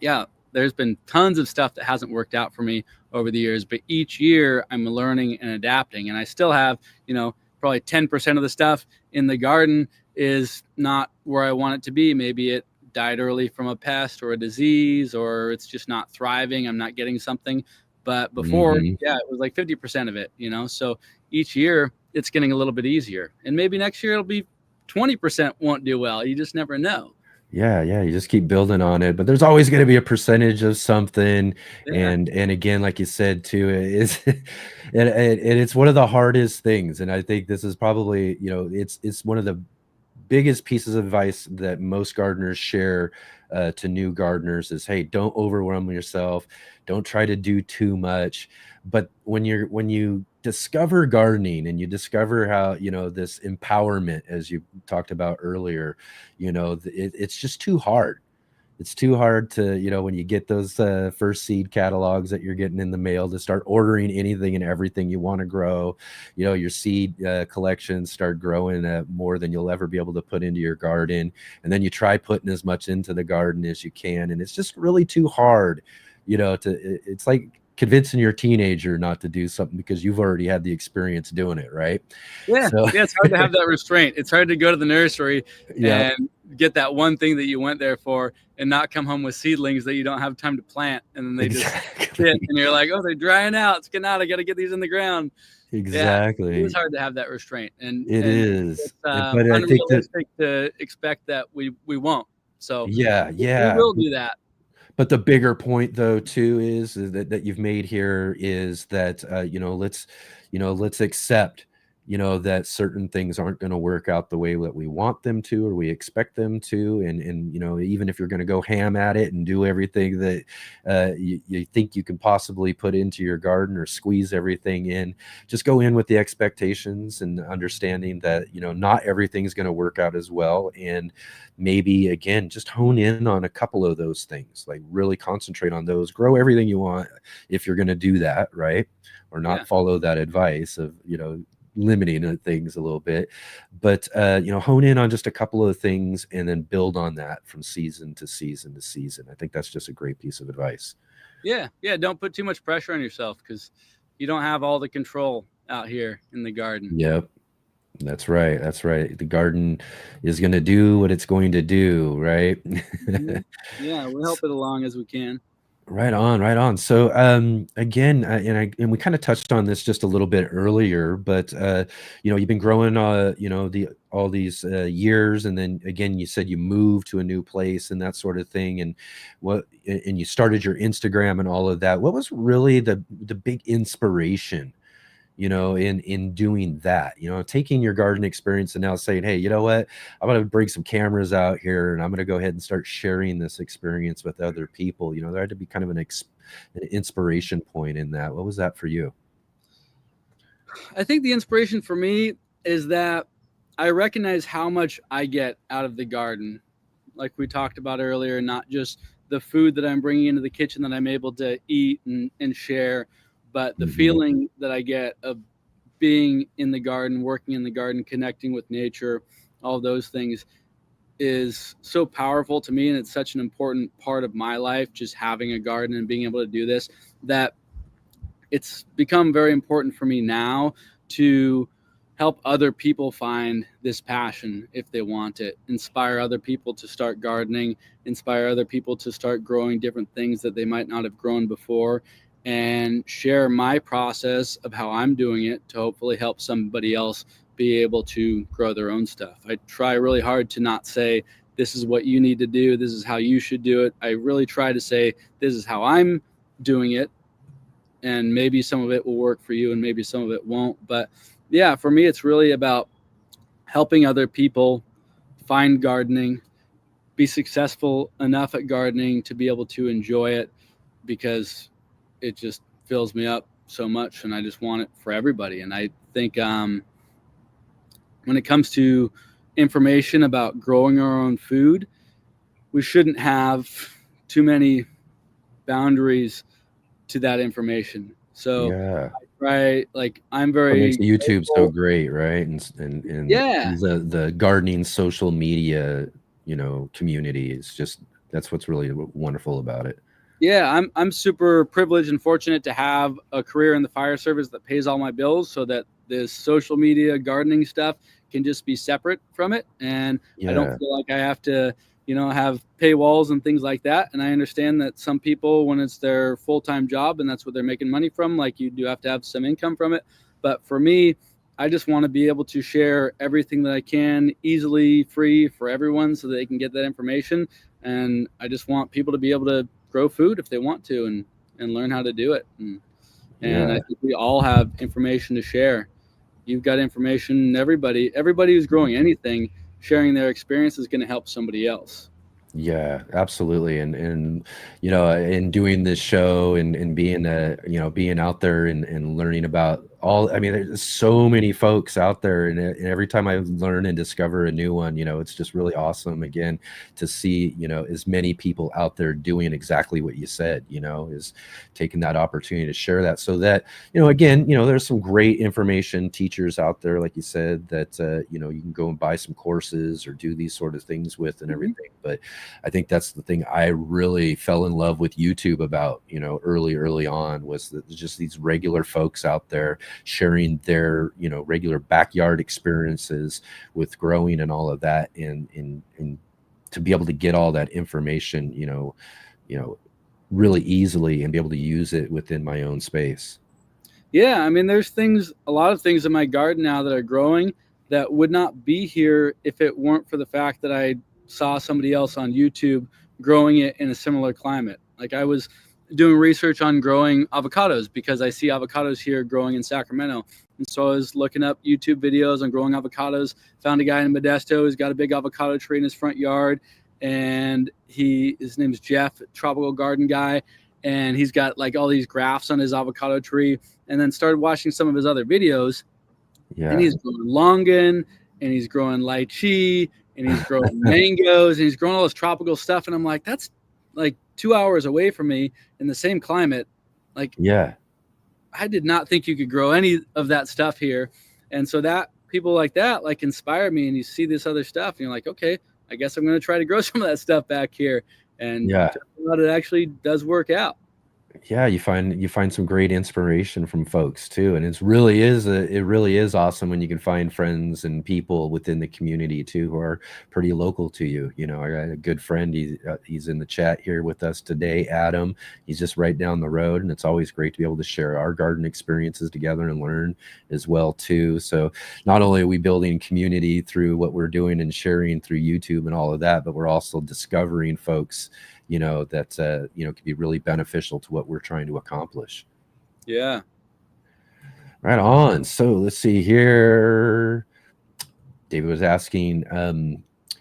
yeah, there's been tons of stuff that hasn't worked out for me over the years, but each year I'm learning and adapting, and I still have, probably 10% of the stuff in the garden is not where I want it to be. Maybe it died early from a pest or a disease, or it's just not thriving. I'm not getting something. But before, it was like 50% of it, so each year it's getting a little bit easier, and maybe next year it'll be 20% won't do well. You just never know. Yeah, you just keep building on it, but there's always going to be a percentage of something. And again, like you said too, it's one of the hardest things. And I think this is probably, it's one of the biggest pieces of advice that most gardeners share to new gardeners is, hey, don't overwhelm yourself. Don't try to do too much. But when you discover gardening and you discover how, this empowerment, as you talked about earlier, it's just too hard. It's too hard to, when you get those first seed catalogs that you're getting in the mail, to start ordering anything and everything you want to grow. Your seed collections start growing more than you'll ever be able to put into your garden. And then you try putting as much into the garden as you can. And it's just really too hard, it's like convincing your teenager not to do something because you've already had the experience doing it, right? Yeah, it's hard to have that restraint. It's hard to go to the nursery and get that one thing that you went there for, and not come home with seedlings that you don't have time to plant, and then they just sit, and you're like, oh, they're drying out. It's getting out. I got to get these in the ground. Exactly. Yeah, it's hard to have that restraint, and it is. It's but I think to expect that we won't. So we will do that. But the bigger point, though, too, is that you've made here is that let's accept that certain things aren't going to work out the way that we want them to or we expect them to. And even if you're going to go ham at it and do everything that you think you can possibly put into your garden or squeeze everything in, just go in with the expectations and understanding that, not everything's going to work out as well. And maybe, again, just hone in on a couple of those things, like really concentrate on those, grow everything you want if you're going to do that, right? Or not follow that advice of, limiting things a little bit, but hone in on just a couple of things and then build on that from season to season to season. I think that's just a great piece of advice. Yeah. Don't put too much pressure on yourself, because you don't have all the control out here in the garden. Yep. That's right. The garden is going to do what it's going to do, right? Yeah, we'll help it along as we can. Right on. So again, and we kind of touched on this just a little bit earlier, but you've been growing all these years, and then again you said you moved to a new place and that sort of thing, and you started your Instagram and all of that. What was really the big inspiration in doing that, taking your garden experience and now saying, hey, you know what, I'm going to bring some cameras out here and I'm going to go ahead and start sharing this experience with other people? There had to be kind of an inspiration point in that. What was that for you? I think the inspiration for me is that I recognize how much I get out of the garden. Like we talked about earlier, not just the food that I'm bringing into the kitchen that I'm able to eat and share, but the feeling that I get of being in the garden, working in the garden, connecting with nature, all those things is so powerful to me. And it's such an important part of my life, just having a garden and being able to do this, that it's become very important for me now to help other people find this passion if they want it, inspire other people to start gardening, inspire other people to start growing different things that they might not have grown before, and share my process of how I'm doing it to hopefully help somebody else be able to grow their own stuff. I try really hard to not say, this is what you need to do, this is how you should do it. I really try to say, this is how I'm doing it, and maybe some of it will work for you and maybe some of it won't. But yeah, for me, it's really about helping other people find gardening, be successful enough at gardening to be able to enjoy it, because it just fills me up so much and I just want it for everybody. And I think when it comes to information about growing our own food, we shouldn't have too many boundaries to that information. So yeah, right, like I'm very, what makes YouTube grateful. so great, right? And Yeah, the gardening social media community is just, that's what's really wonderful about it. Yeah, I'm super privileged and fortunate to have a career in the fire service that pays all my bills, so that this social media gardening stuff can just be separate from it. And I don't feel like I have to, have paywalls and things like that. And I understand that some people, when it's their full-time job and that's what they're making money from, like, you do have to have some income from it. But for me, I just want to be able to share everything that I can easily, free for everyone, so that they can get that information. And I just want people to be able to grow food if they want to, and learn how to do it. And I think we all have information to share. You've got information. Everybody who's growing anything, sharing their experience is going to help somebody else. Yeah, absolutely. And in doing this show and being being out there and learning about there's so many folks out there, and every time I learn and discover a new one, it's just really awesome again to see, as many people out there doing exactly what you said, is taking that opportunity to share that, so that, again, there's some great information teachers out there, like you said, that, you can go and buy some courses or do these sort of things with and everything. But I think that's the thing I really fell in love with YouTube about, early on, was just these regular folks out there sharing their, regular backyard experiences with growing and all of that. And to be able to get all that information, really easily and be able to use it within my own space. Yeah. I mean, there's a lot of things in my garden now that are growing that would not be here if it weren't for the fact that I saw somebody else on YouTube growing it in a similar climate. Like, I was doing research on growing avocados because I see avocados here growing in Sacramento. And so I was looking up YouTube videos on growing avocados, found a guy in Modesto who's got a big avocado tree in his front yard. And his name is Jeff, tropical garden guy. And he's got like all these graphs on his avocado tree, and then started watching some of his other videos. Yeah. And he's growing longan, and he's growing lychee, and he's growing mangoes, and he's growing all this tropical stuff. And I'm like, that's like 2 hours away from me in the same climate. Like, Yeah. I did not think you could grow any of that stuff here. And so that people like that, like, inspire me. And you see this other stuff and you're like, okay, I guess I'm going to try to grow some of that stuff back here. And Yeah. it actually does work out. Yeah, you find some great inspiration from folks too, and it really is awesome when you can find friends and people within the community too who are pretty local to you. You know, I got a good friend. He's in the chat here with us today, Adam. He's just right down the road, and it's always great to be able to share our garden experiences together and learn as well too. So not only are we building community through what we're doing and sharing through YouTube and all of that, but we're also discovering folks, you know, that can be really beneficial to what we're trying to accomplish. Yeah. Right on. So let's see here. David was asking,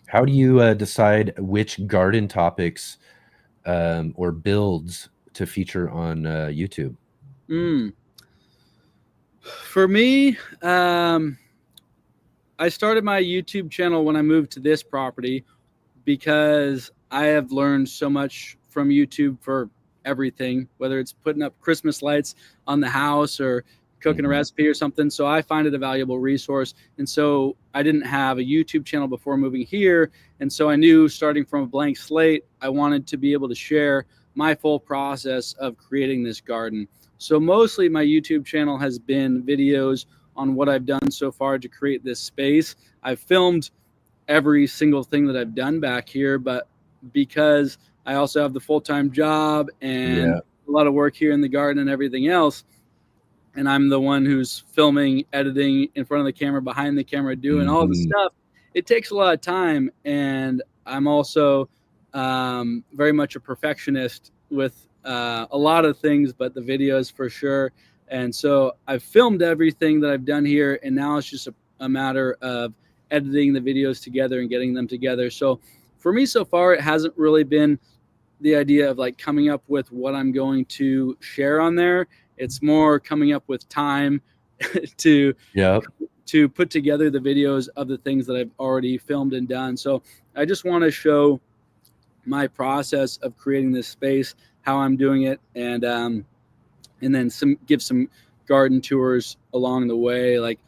how do you decide which garden topics or builds to feature on YouTube? For me, I started my YouTube channel when I moved to this property because I have learned so much from YouTube for everything, whether it's putting up Christmas lights on the house or cooking a recipe or something. So I find it a valuable resource. And so I didn't have a YouTube channel before moving here. And so I knew, starting from a blank slate, I wanted to be able to share my full process of creating this garden. So mostly my YouTube channel has been videos on what I've done so far to create this space. I've filmed every single thing that I've done back here, but because I also have the full-time job and a lot of work here in the garden and everything else, and I'm the one who's filming, editing, in front of the camera, behind the camera, doing all the stuff, it takes a lot of time. And I'm also very much a perfectionist with a lot of things, but the videos for sure. And so I've filmed everything that I've done here, and now it's just a matter of editing the videos together and getting them together. So for me so far, it hasn't really been the idea of like coming up with what I'm going to share on there. It's more coming up with time to put together the videos of the things that I've already filmed and done. So I just want to show my process of creating this space, how I'm doing it, and then give some garden tours along the way. Like,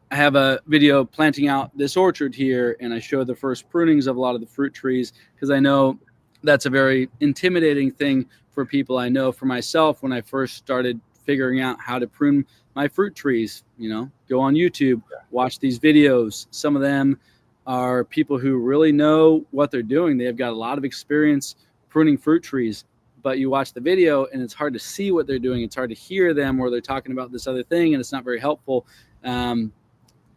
I have a video planting out this orchard here, and I show the first prunings of a lot of the fruit trees, because I know that's a very intimidating thing for people. I know for myself, when I first started figuring out how to prune my fruit trees, you know, go on YouTube, watch these videos. Some of them are people who really know what they're doing. They've got a lot of experience pruning fruit trees, but you watch the video and it's hard to see what they're doing. It's hard to hear them, or they're talking about this other thing, and it's not very helpful.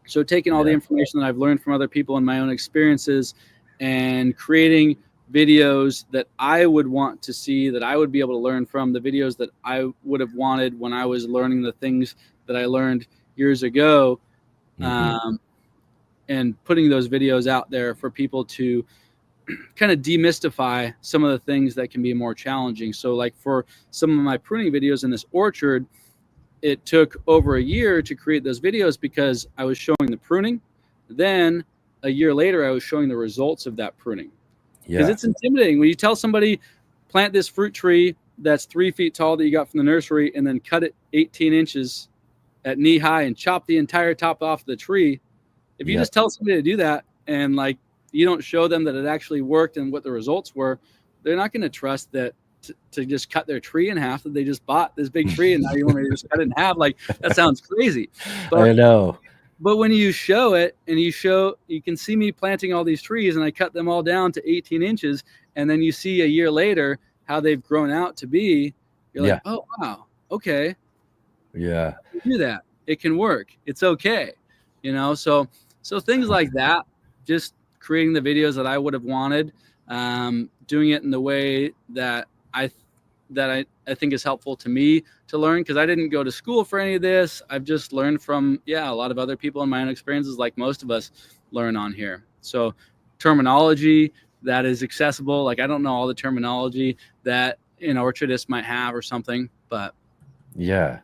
So taking all the information that I've learned from other people and my own experiences, and creating videos that I would want to see, that I would be able to learn from, the videos that I would have wanted when I was learning the things that I learned years ago, and putting those videos out there for people to kind of demystify some of the things that can be more challenging. So like for some of my pruning videos in this orchard, it took over a year to create those videos because I was showing the pruning. Then a year later, I was showing the results of that pruning. Because it's intimidating when you tell somebody, plant this fruit tree that's 3 feet tall that you got from the nursery, and then cut it 18 inches at knee high and chop the entire top off the tree. If you just tell somebody to do that, and like you don't show them that it actually worked and what the results were, they're not going to trust that to just cut their tree in half, that they just bought this big tree and now you want me to just cut it in half. Like, that sounds crazy. But I know. But when you show it, and you can see me planting all these trees, and I cut them all down to 18 inches. And then you see a year later how they've grown out to be, you're like, oh, wow. Okay. Yeah. Do that. It can work. It's okay. You know, so things like that, just creating the videos that I would have wanted, doing it in the way that I that I think is helpful to me to learn, because I didn't go to school for any of this. I've just learned from, a lot of other people and my own experiences, like most of us learn on here. So terminology that is accessible. Like, I don't know all the terminology that an orchardist might have or something, but Yeah.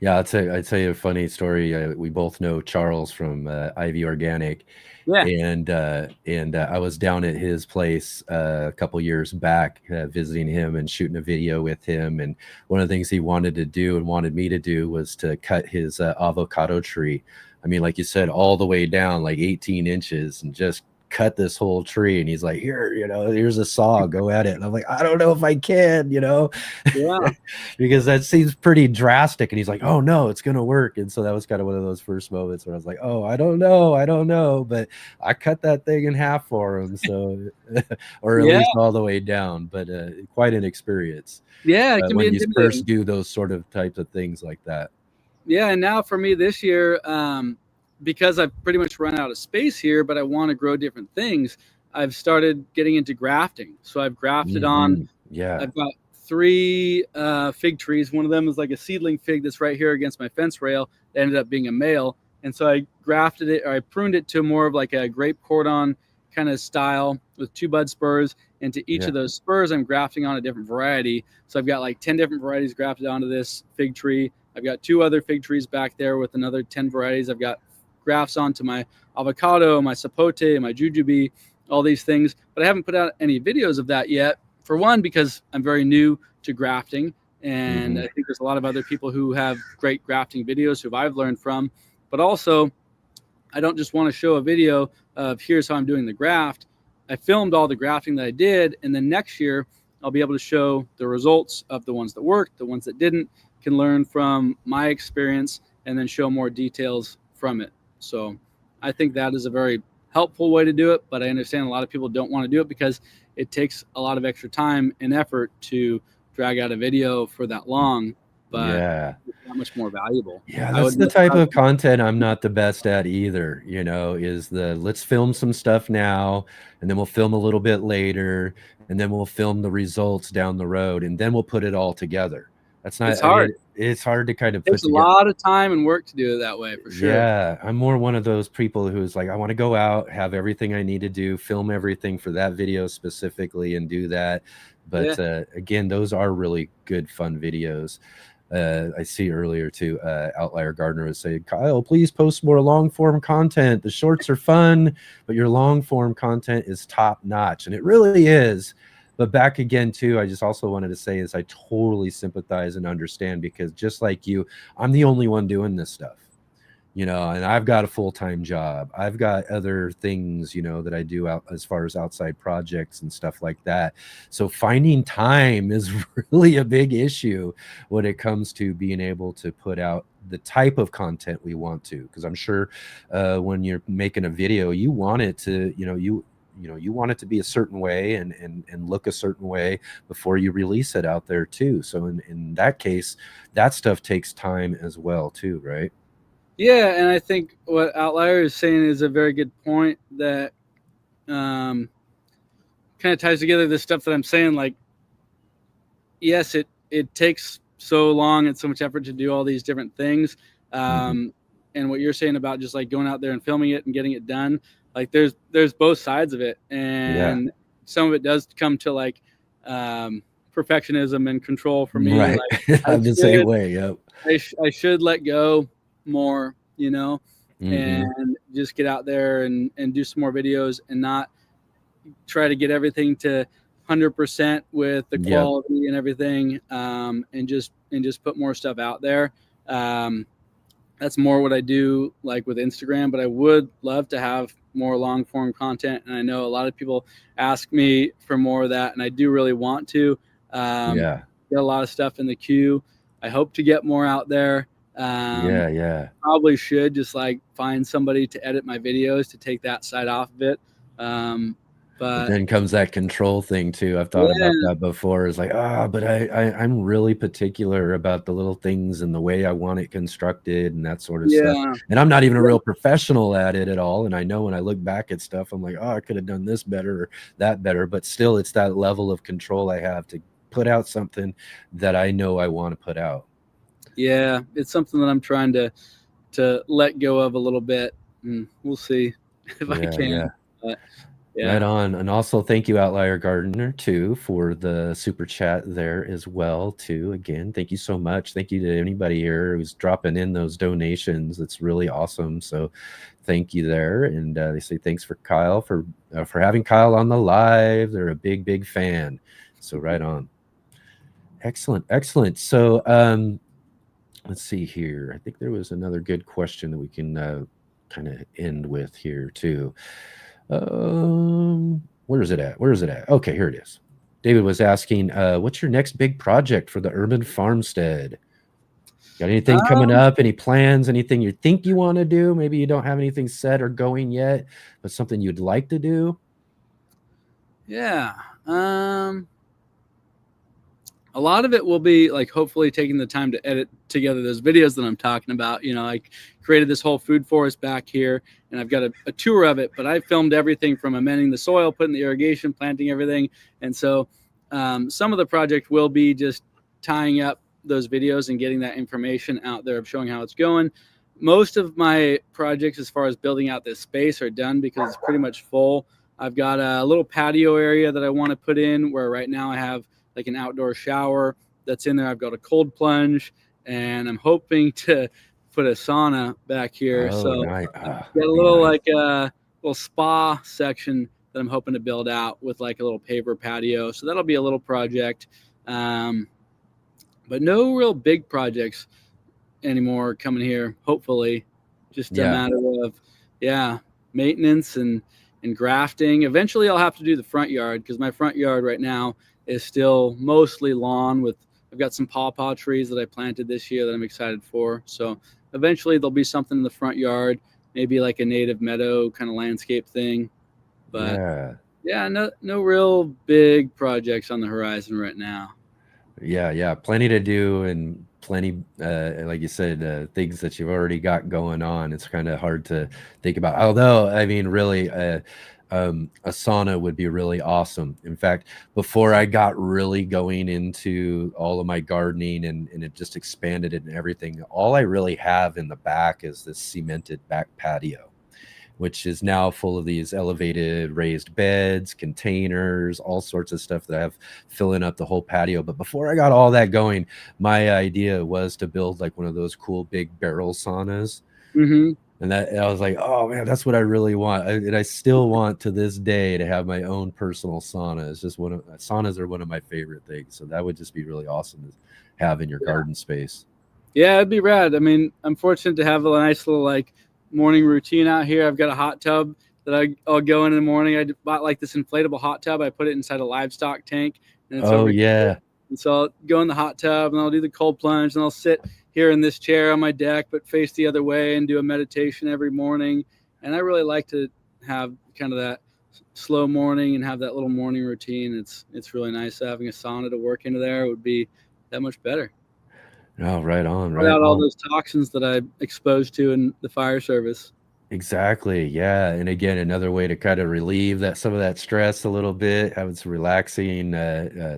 I'd tell you a funny story. We both know Charles from Ivy Organic. yeah. And I was down at his place a couple years back, visiting him and shooting a video with him. And one of the things he wanted to do and wanted me to do was to cut his avocado tree. I mean, like you said, all the way down like 18 inches, and just cut this whole tree. And he's like, here, here's a saw, go at it. And I'm like, I don't know if I can, Yeah. because that seems pretty drastic. And he's like, oh no, it's gonna work. And so that was kind of one of those first moments where I was like, oh, I don't know, but I cut that thing in half for him, so or at least all the way down. But quite an experience. It can when be you first do those sort of types of things like that. And now for me this year, because I've pretty much run out of space here, but I want to grow different things, I've started getting into grafting. So I've grafted on. Yeah. I've got 3 fig trees. One of them is like a seedling fig that's right here against my fence rail. It ended up being a male. And so I grafted it, or I pruned it to more of like a grape cordon kind of style with 2 bud spurs. And to each of those spurs, I'm grafting on a different variety. So I've got like 10 different varieties grafted onto this fig tree. I've got 2 other fig trees back there with another 10 varieties. I've got grafts onto my avocado, my sapote, my jujube, all these things. But I haven't put out any videos of that yet. For one, because I'm very new to grafting. And I think there's a lot of other people who have great grafting videos who I've learned from. But also, I don't just want to show a video of here's how I'm doing the graft. I filmed all the grafting that I did. And then next year, I'll be able to show the results of the ones that worked, the ones that didn't, can learn from my experience, and then show more details from it. So I think that is a very helpful way to do it, but I understand a lot of people don't want to do it because it takes a lot of extra time and effort to drag out a video for that long, but it's not much more valuable. That's the type of content I'm not the best at either, is let's film some stuff now, and then we'll film a little bit later, and then we'll film the results down the road, and then we'll put it all together. That's not, it's hard. It's hard to kind of put together. A lot of time and work to do it that way, for sure. Yeah, I'm more one of those people who's like, I want to go out, have everything I need to do, film everything for that video specifically, and do that. But again, those are really good, fun videos. I see earlier too, Outlier Gardener was saying, Kyle, please post more long form content. The shorts are fun, but your long form content is top notch, and it really is. But back again, too, I just also wanted to say is I totally sympathize and understand, because just like you, I'm the only one doing this stuff, and I've got a full-time job. I've got other things, that I do out as far as outside projects and stuff like that. So finding time is really a big issue when it comes to being able to put out the type of content we want to, because I'm sure when you're making a video, you want it to, you want it to be a certain way and look a certain way before you release it out there too. So in that case, that stuff takes time as well too, right? Yeah, and I think what Outlier is saying is a very good point that kind of ties together the stuff that I'm saying. Like, yes, it takes so long and so much effort to do all these different things. And what you're saying about just like going out there and filming it and getting it done, like there's both sides of it, and some of it does come to like perfectionism and control for me. Right. Like, I'm the same way. Yep. I should let go more, and just get out there and do some more videos and not try to get everything to 100% with the quality and everything, and just put more stuff out there. That's more what I do like with Instagram, but I would love to have more long form content. And I know a lot of people ask me for more of that, and I do really want to get a lot of stuff in the queue. I hope to get more out there. Probably should just like find somebody to edit my videos to take that side off of it. But then comes that control thing too. I've thought about that before. It's like, but I'm really particular about the little things and the way I want it constructed and that sort of stuff. And I'm not even a real professional at it at all. And I know when I look back at stuff, I'm like, I could have done this better or that better. But still, it's that level of control I have to put out something that I know I want to put out. Yeah, it's something that I'm trying to let go of a little bit, and we'll see if I can. Yeah. But, yeah. Right on. And also thank you, Outlier Gardener, too, for the super chat there as well, too. Again, thank you so much. Thank you to anybody here who's dropping in those donations. It's really awesome. So thank you there. And they say thanks for Kyle for having Kyle on the live. They're a big, big fan. So right on. Excellent. Excellent. So let's see here. I think there was another good question that we can kind of end with here, too. Where is it at? Okay, here it is. David was asking, what's your next big project for the Urban Farmstead? Got anything coming up? Any plans? Anything you think you want to do? Maybe you don't have anything set or going yet, but something you'd like to do? Yeah. A lot of it will be like hopefully taking the time to edit together those videos that I'm talking about. You know, I created this whole food forest back here, and I've got a tour of it, but I filmed everything from amending the soil, putting the irrigation, planting everything. And so some of the project will be just tying up those videos and getting that information out there of showing how it's going. Most of my projects as far as building out this space are done because it's pretty much full. I've got a little patio area that I want to put in where right now I have like an outdoor shower that's in there. I've got a cold plunge, and I'm hoping to put a sauna back here. Oh, so nice. I've got a little like a little spa section that I'm hoping to build out with like a little paver patio. So that'll be a little project. But no real big projects anymore coming here, hopefully. Just a matter of, maintenance and grafting. Eventually I'll have to do the front yard because my front yard right now is still mostly lawn I've got some pawpaw trees that I planted this year that I'm excited for. So eventually there'll be something in the front yard, maybe like a native meadow kind of landscape thing. But no real big projects on the horizon right now. Yeah. Plenty to do and plenty, like you said, things that you've already got going on. It's kind of hard to think about. Although, I mean, really, a sauna would be really awesome. In fact, before I got really going into all of my gardening and it just expanded it and everything, all I really have in the back is this cemented back patio, which is now full of these elevated raised beds, containers, all sorts of stuff that I have filling up the whole patio. But before I got all that going, my idea was to build like one of those cool big barrel saunas. Mm-hmm. And I was like, oh man, that's what I really want. And I still want to this day to have my own personal sauna. It's just saunas are one of my favorite things. So that would just be really awesome to have in your garden space. Yeah, it'd be rad. I mean, I'm fortunate to have a nice little like morning routine out here. I've got a hot tub that I'll go in the morning. I bought like this inflatable hot tub. I put it inside a livestock tank. And it's over here. And so I'll go in the hot tub and I'll do the cold plunge and I'll sit here in this chair on my deck, but face the other way and do a meditation every morning. And I really like to have kind of that slow morning and have that little morning routine. It's really nice. Having a sauna to work into there would be that much better. Oh, right on. Without all those toxins that I'm exposed to in the fire service. Exactly. Yeah. And again, another way to kind of relieve some of that stress a little bit, having some relaxing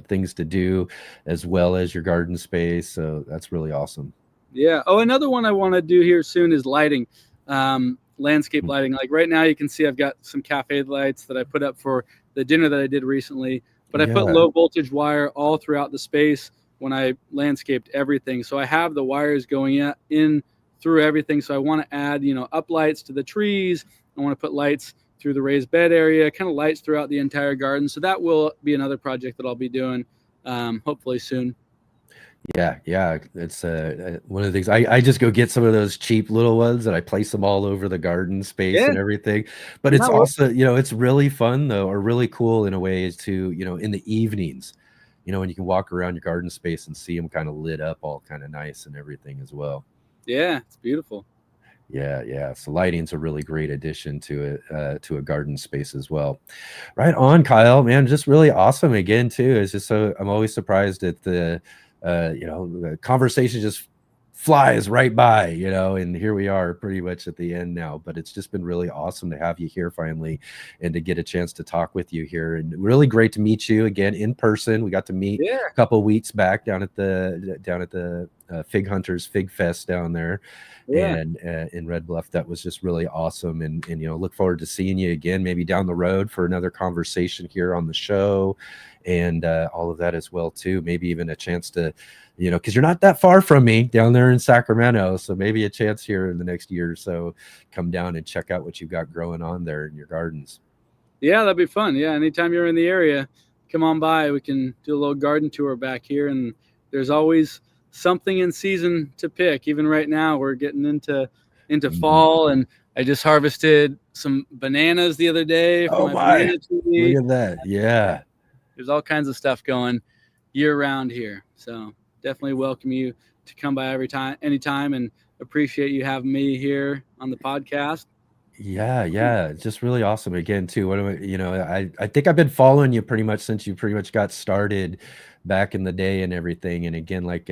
things to do as well as your garden space. So that's really awesome. Yeah. Oh, another one I want to do here soon is lighting, landscape lighting. Like right now you can see I've got some cafe lights that I put up for the dinner that I did recently, but I put low voltage wire all throughout the space when I landscaped everything. So I have the wires going in through everything. So I want to add, up lights to the trees. I want to put lights through the raised bed area, kind of lights throughout the entire garden. So that will be another project that I'll be doing hopefully soon. Yeah. It's one of the things I just go get some of those cheap little ones and I place them all over the garden space and everything. But it's also, it's really fun though, or really cool in a way is to, in the evenings, when you can walk around your garden space and see them kind of lit up all kind of nice and everything as well. Yeah, it's beautiful. Yeah. So lighting's a really great addition to a garden space as well. Right on, Kyle, man, just really awesome again too. It's just I'm always surprised at the conversation just flies right by, and here we are pretty much at the end now. But it's just been really awesome to have you here finally and to get a chance to talk with you here. And really great to meet you again in person. We got to meet a couple of weeks back down at the Fig Hunters Fig Fest down there. And in Red Bluff. That was just really awesome. And look forward to seeing you again, maybe down the road for another conversation here on the show and all of that as well too. Maybe even a chance to, because you're not that far from me down there in Sacramento. So maybe a chance here in the next year or so, come down and check out what you've got growing on there in your gardens. Yeah, that'd be fun. Yeah, anytime you're in the area, come on by. We can do a little garden tour back here. And there's always something in season to pick. Even right now, we're getting into fall, and I just harvested some bananas the other day from my banana tree. Look at that. Yeah. There's all kinds of stuff going year round here. So definitely welcome you to come by anytime, and appreciate you having me here on the podcast. Yeah, it's just really awesome. Again, too, I think I've been following you pretty much since you pretty much got started back in the day and everything. And again, like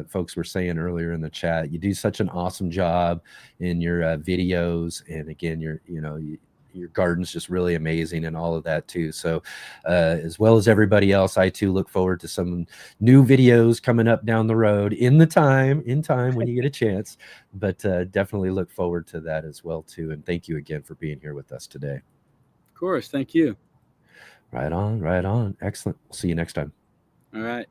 folks were saying earlier in the chat, you do such an awesome job in your videos. And again, your garden's just really amazing and all of that too. So as well as everybody else, I too look forward to some new videos coming up down the road in time when you get a chance. But definitely look forward to that as well too. And thank you again for being here with us today. Of course. Thank you. Right on. Excellent. We'll see you next time. All right.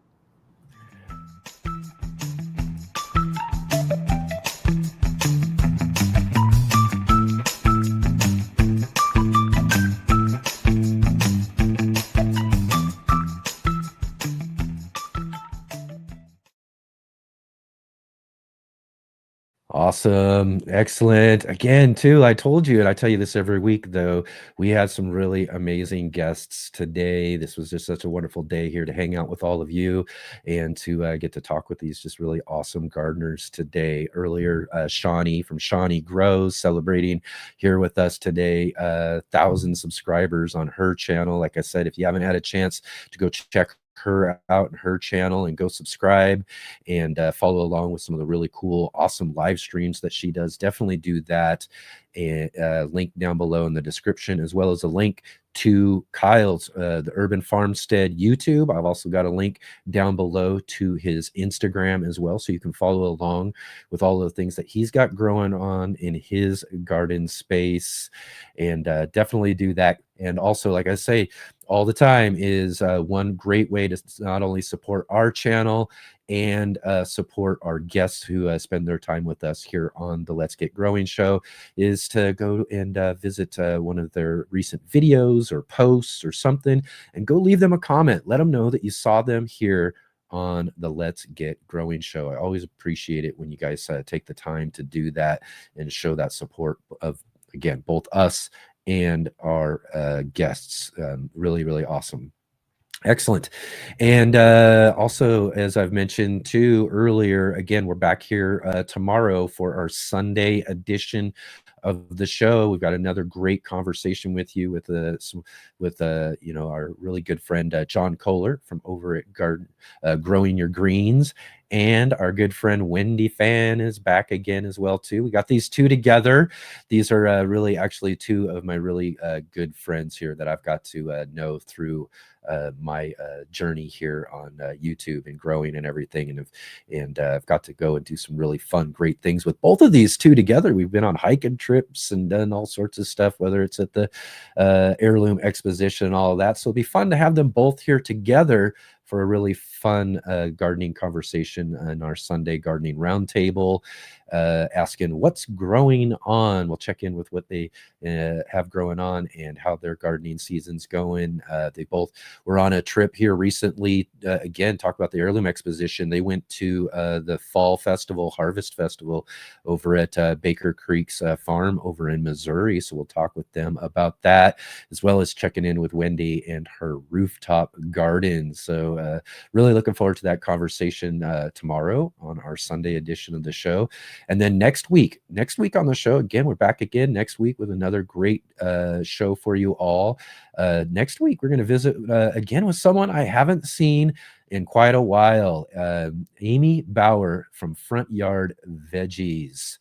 Awesome. Excellent. Again, too, I told you, and I tell you this every week, though, we had some really amazing guests today. This was just such a wonderful day here to hang out with all of you and to get to talk with these just really awesome gardeners today. Earlier, Shawnee from Shawnee Grows celebrating here with us today, 1,000 subscribers on her channel. Like I said, if you haven't had a chance to go check her out and her channel and go subscribe and follow along with some of the really cool, awesome live streams that she does, definitely do that. And link down below in the description, as well as a link to Kyle's the Urban Farmstead YouTube. I've also got a link down below to his Instagram as well, so you can follow along with all of the things that he's got growing on in his garden space. And definitely do that. And also, like I say all the time, is one great way to not only support our channel and support our guests who spend their time with us here on the Let's Get Growing show, is to go and visit one of their recent videos or posts or something, and go leave them a comment. Let them know that you saw them here on the Let's Get Growing show. I always appreciate it when you guys take the time to do that and show that support of, again, both us and our guests. Really, really awesome. Excellent. And also, as I've mentioned too earlier, again, we're back here tomorrow for our Sunday edition of the show. We've got another great conversation with you with our really good friend John Kohler from over at Growing Your Greens, and our good friend Wendy Fan is back again as well too. We got these two together. These are really actually two of my really good friends here that I've got to know through my journey here on YouTube and growing and everything, and I've got to go and do some really fun, great things with both of these two together. We've been on hiking trips and done all sorts of stuff, whether it's at the heirloom exposition and all of that. So it'll be fun to have them both here together for a really fun gardening conversation in our Sunday gardening roundtable, asking what's growing on. We'll check in with what they have growing on and how their gardening season's going. They both were on a trip here recently. Again, talk about the heirloom exposition. They went to the fall festival, Harvest Festival, over at Baker Creek's farm over in Missouri. So we'll talk with them about that, as well as checking in with Wendy and her rooftop garden. So So really looking forward to that conversation tomorrow on our Sunday edition of the show. And then next week on the show, again, we're back again next week with another great show for you all. Next week, we're going to visit again with someone I haven't seen in quite a while, Amy Bauer from Front Yard Veggies.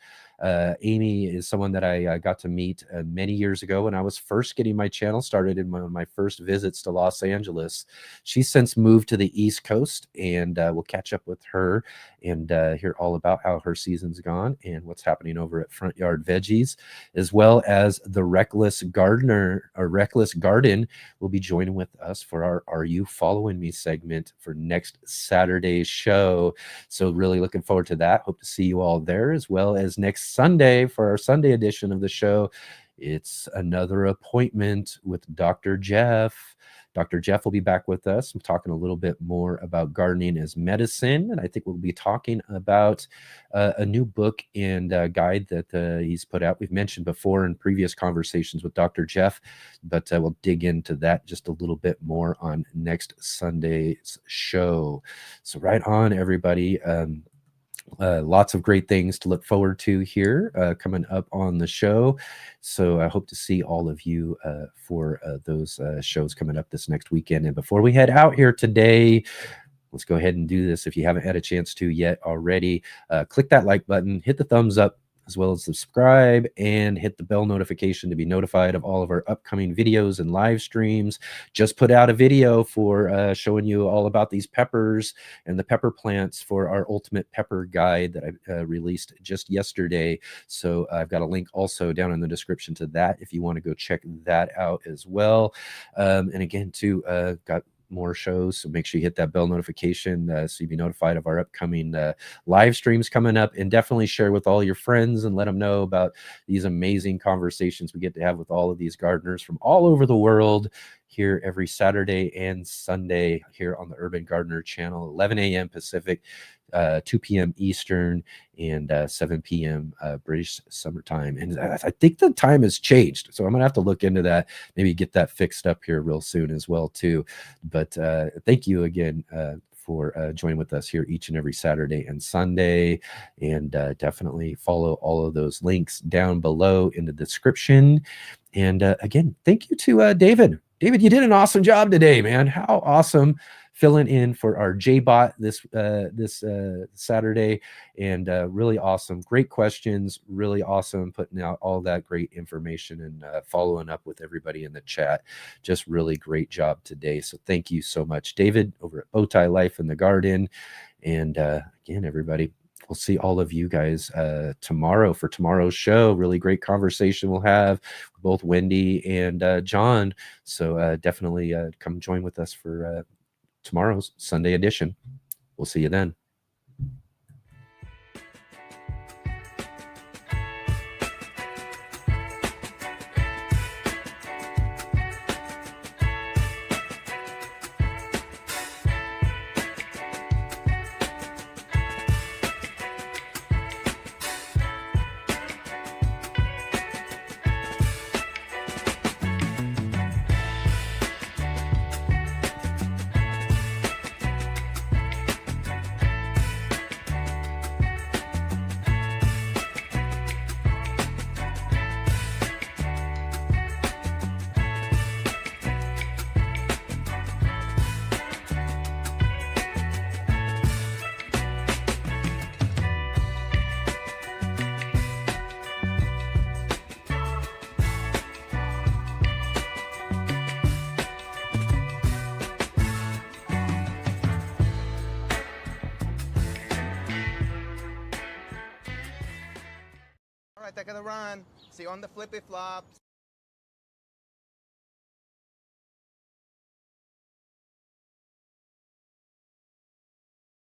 Amy is someone that I got to meet many years ago when I was first getting my channel started in my first visits to Los Angeles. She's since moved to the East Coast, and we'll catch up with her and hear all about how her season's gone and what's happening over at Front Yard Veggies, as well as the Reckless Gardener or Reckless Garden will be joining with us for our Are You Following Me segment for next Saturday's show. So really looking forward to that. Hope to see you all there, as well as next Sunday for our Sunday edition of the show. It's another appointment with Dr. Jeff. Dr. Jeff will be back with us. I'm talking a little bit more about gardening as medicine, and I think we'll be talking about a new book and guide that he's put out. We've mentioned before in previous conversations with Dr. Jeff, but we'll dig into that just a little bit more on next Sunday's show. So right on, everybody. Lots of great things to look forward to here coming up on the show. So I hope to see all of you for those shows coming up this next weekend. And before we head out here today, let's go ahead and do this. If you haven't had a chance to yet already, click that like button, hit the thumbs up, as well as subscribe, and hit the bell notification to be notified of all of our upcoming videos and live streams. Just put out a video for showing you all about these peppers and the pepper plants for our ultimate pepper guide that I released just yesterday. So I've got a link also down in the description to that if you want to go check that out as well. And again, too, got more shows, so make sure you hit that bell notification so you'll be notified of our upcoming live streams coming up, and definitely share with all your friends and let them know about these amazing conversations we get to have with all of these gardeners from all over the world here every Saturday and Sunday here on the Urban Gardener channel, 11 a.m. Pacific, 2 p.m. Eastern, and 7 p.m. British summertime. And I think the time has changed, so I'm gonna have to look into that, maybe get that fixed up here real soon as well too. But thank you again for joining with us here each and every Saturday and Sunday, and definitely follow all of those links down below in the description. And again, thank you to David. David, you did an awesome job today, man. How awesome filling in for our J-Bot this Saturday, and really awesome. Great questions, really awesome putting out all that great information and following up with everybody in the chat. Just really great job today. So thank you so much, David, over at Bowtie Life in the Garden. And again, everybody, we'll see all of you guys tomorrow for tomorrow's show. Really great conversation we'll have with both Wendy and John. So definitely come join with us for tomorrow's Sunday edition. We'll see you then. All right, they're gonna run. See you on the flippy flops.